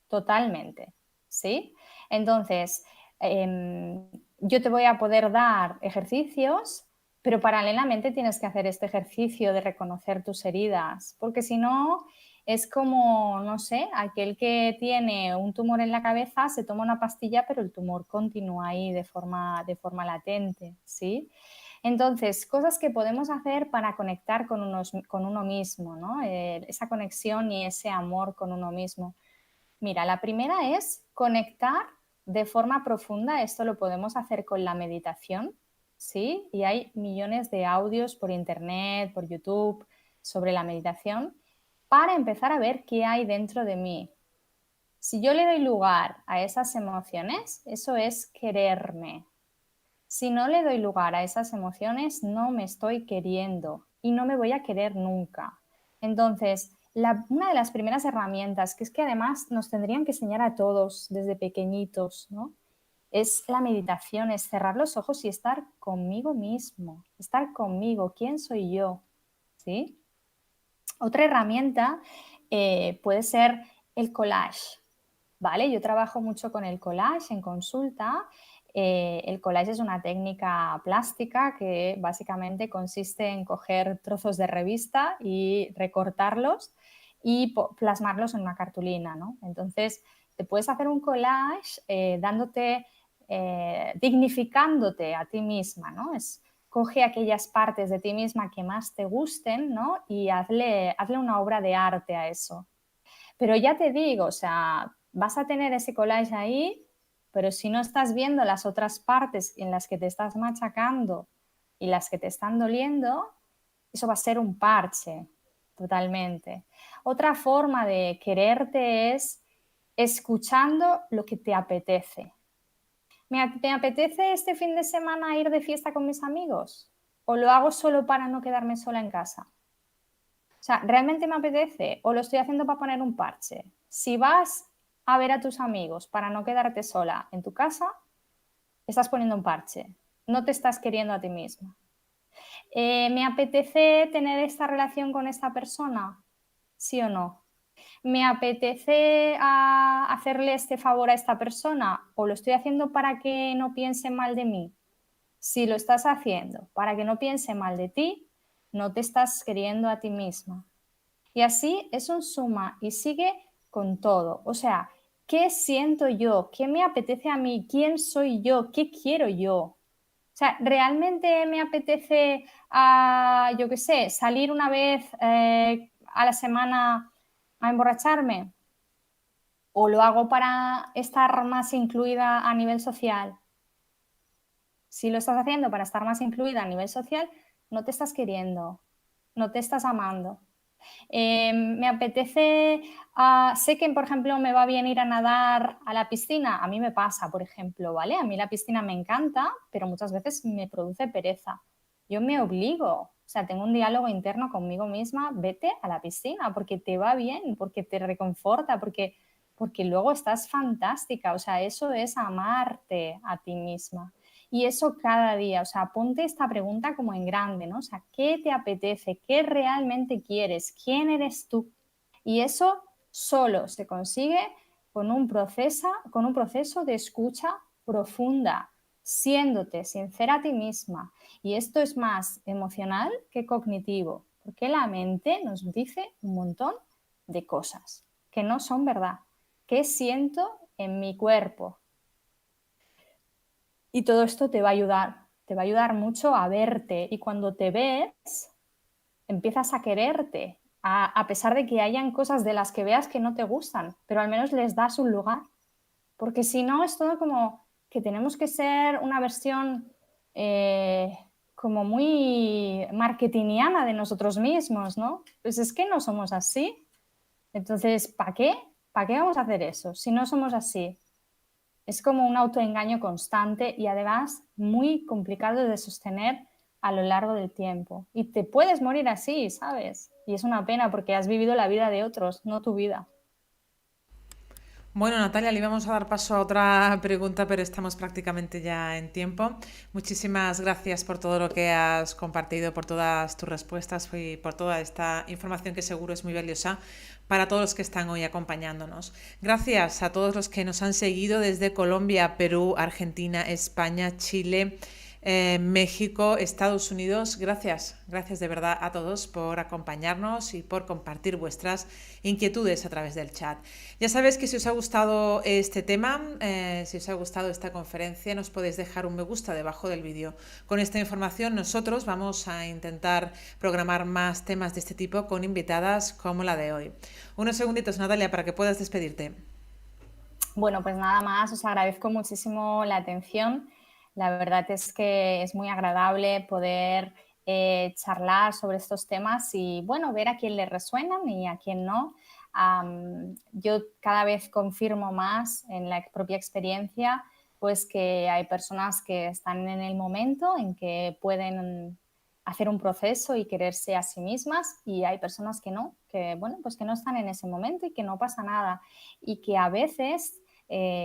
totalmente, ¿sí? Entonces, yo te voy a poder dar ejercicios, pero paralelamente tienes que hacer este ejercicio de reconocer tus heridas, porque si no, es como, no sé, aquel que tiene un tumor en la cabeza se toma una pastilla, pero el tumor continúa ahí de forma latente, ¿sí? Entonces, cosas que podemos hacer para conectar con uno mismo, ¿no? Esa conexión y ese amor con uno mismo. Mira, la primera es conectar de forma profunda. Esto lo podemos hacer con la meditación, ¿sí? Y hay millones de audios por internet, por YouTube, sobre la meditación, para empezar a ver qué hay dentro de mí. Si yo le doy lugar a esas emociones, eso es quererme. Si no le doy lugar a esas emociones, no me estoy queriendo y no me voy a querer nunca. Entonces, una de las primeras herramientas, que es que además nos tendrían que enseñar a todos desde pequeñitos, ¿no? Es la meditación, es cerrar los ojos y estar conmigo mismo, estar conmigo, quién soy yo, ¿sí? Otra herramienta puede ser el collage, ¿vale? Yo trabajo mucho con el collage en consulta. El collage es una técnica plástica que básicamente consiste en coger trozos de revista y recortarlos y plasmarlos en una cartulina, ¿no? Entonces, te puedes hacer un collage dignificándote a ti misma, ¿no? Coge aquellas partes de ti misma que más te gusten, ¿no? Y hazle una obra de arte a eso. Pero ya te digo, o sea, vas a tener ese collage ahí, pero si no estás viendo las otras partes en las que te estás machacando y las que te están doliendo, eso va a ser un parche, totalmente. Otra forma de quererte es escuchando lo que te apetece. ¿Me apetece este fin de semana ir de fiesta con mis amigos? ¿O lo hago solo para no quedarme sola en casa? O sea, ¿realmente me apetece o lo estoy haciendo para poner un parche? Si vas a ver a tus amigos para no quedarte sola en tu casa, estás poniendo un parche. No te estás queriendo a ti misma. ¿Me apetece tener esta relación con esta persona? ¿Sí o no? ¿Me apetece hacerle este favor a esta persona o lo estoy haciendo para que no piense mal de mí? Si lo estás haciendo para que no piense mal de ti, no te estás queriendo a ti misma. Y así es un suma y sigue con todo. O sea, ¿qué siento yo? ¿Qué me apetece a mí? ¿Quién soy yo? ¿Qué quiero yo? O sea, ¿realmente me apetece, yo qué sé, salir una vez a la semana a emborracharme? ¿O lo hago para estar más incluida a nivel social? Si lo estás haciendo para estar más incluida a nivel social, no te estás queriendo, no te estás amando. Me apetece, sé que, por ejemplo, me va bien ir a nadar a la piscina. A mí me pasa, por ejemplo, ¿vale? A mí la piscina me encanta, pero muchas veces me produce pereza. Yo me obligo, o sea, tengo un diálogo interno conmigo misma, vete a la piscina porque te va bien, porque te reconforta, porque luego estás fantástica. O sea, eso es amarte a ti misma. Y eso cada día, o sea, ponte esta pregunta como en grande, ¿no? O sea, ¿qué te apetece? ¿Qué realmente quieres? ¿Quién eres tú? Y eso solo se consigue con un proceso de escucha profunda, siéndote sincera a ti misma. Y esto es más emocional que cognitivo, porque la mente nos dice un montón de cosas que no son verdad. ¿Qué siento en mi cuerpo? Y todo esto te va a ayudar mucho a verte. Y cuando te ves, empiezas a quererte, a pesar de que hayan cosas de las que veas que no te gustan, pero al menos les das un lugar. Porque si no, es todo como que tenemos que ser una versión como muy marketingiana de nosotros mismos, ¿no? Pues es que no somos así. Entonces, ¿para qué? ¿Para qué vamos a hacer eso si no somos así? Es como un autoengaño constante y además muy complicado de sostener a lo largo del tiempo. Y te puedes morir así, ¿sabes? Y es una pena porque has vivido la vida de otros, no tu vida. Bueno, Natalia, le íbamos a dar paso a otra pregunta, pero estamos prácticamente ya en tiempo. Muchísimas gracias por todo lo que has compartido, por todas tus respuestas y por toda esta información que seguro es muy valiosa para todos los que están hoy acompañándonos. Gracias a todos los que nos han seguido desde Colombia, Perú, Argentina, España, Chile, México, Estados Unidos. Gracias de verdad a todos por acompañarnos y por compartir vuestras inquietudes a través del chat. Ya sabéis que si os ha gustado este tema, si os ha gustado esta conferencia, nos podéis dejar un me gusta debajo del vídeo. Con esta información nosotros vamos a intentar programar más temas de este tipo con invitadas como la de hoy. Unos segunditos, Natalia, para que puedas despedirte. Bueno, pues nada más, os agradezco muchísimo la atención. La verdad es que es muy agradable poder charlar sobre estos temas y, bueno, ver a quién le resuenan y a quién no. Yo cada vez confirmo más en la propia experiencia, pues que hay personas que están en el momento en que pueden hacer un proceso y quererse a sí mismas y hay personas que no, que, bueno, pues que no están en ese momento y que no pasa nada y que a veces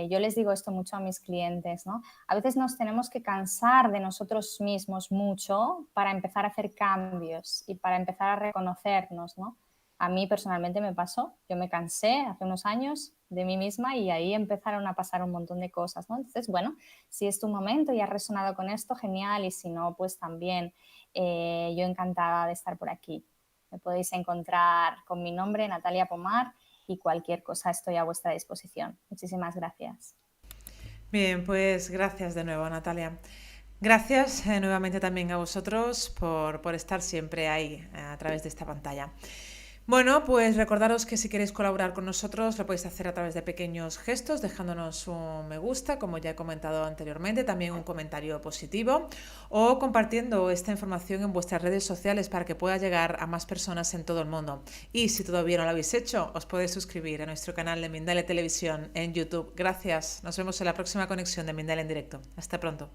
yo les digo esto mucho a mis clientes, ¿no? A veces nos tenemos que cansar de nosotros mismos mucho para empezar a hacer cambios y para empezar a reconocernos, ¿no? A mí personalmente me pasó, yo me cansé hace unos años de mí misma y ahí empezaron a pasar un montón de cosas, ¿no? Entonces, bueno, si es tu momento y has resonado con esto, genial, y si no, pues también yo encantada de estar por aquí. Me podéis encontrar con mi nombre, Natalia Pomar, y cualquier cosa estoy a vuestra disposición. Muchísimas gracias. Bien, pues gracias de nuevo, Natalia. Gracias nuevamente también a vosotros por estar siempre ahí a través de esta pantalla. Bueno, pues recordaros que si queréis colaborar con nosotros lo podéis hacer a través de pequeños gestos, dejándonos un me gusta, como ya he comentado anteriormente, también un comentario positivo o compartiendo esta información en vuestras redes sociales para que pueda llegar a más personas en todo el mundo. Y si todavía no lo habéis hecho, os podéis suscribir a nuestro canal de Mindalia Televisión en YouTube. Gracias, nos vemos en la próxima conexión de Mindalia en directo. Hasta pronto.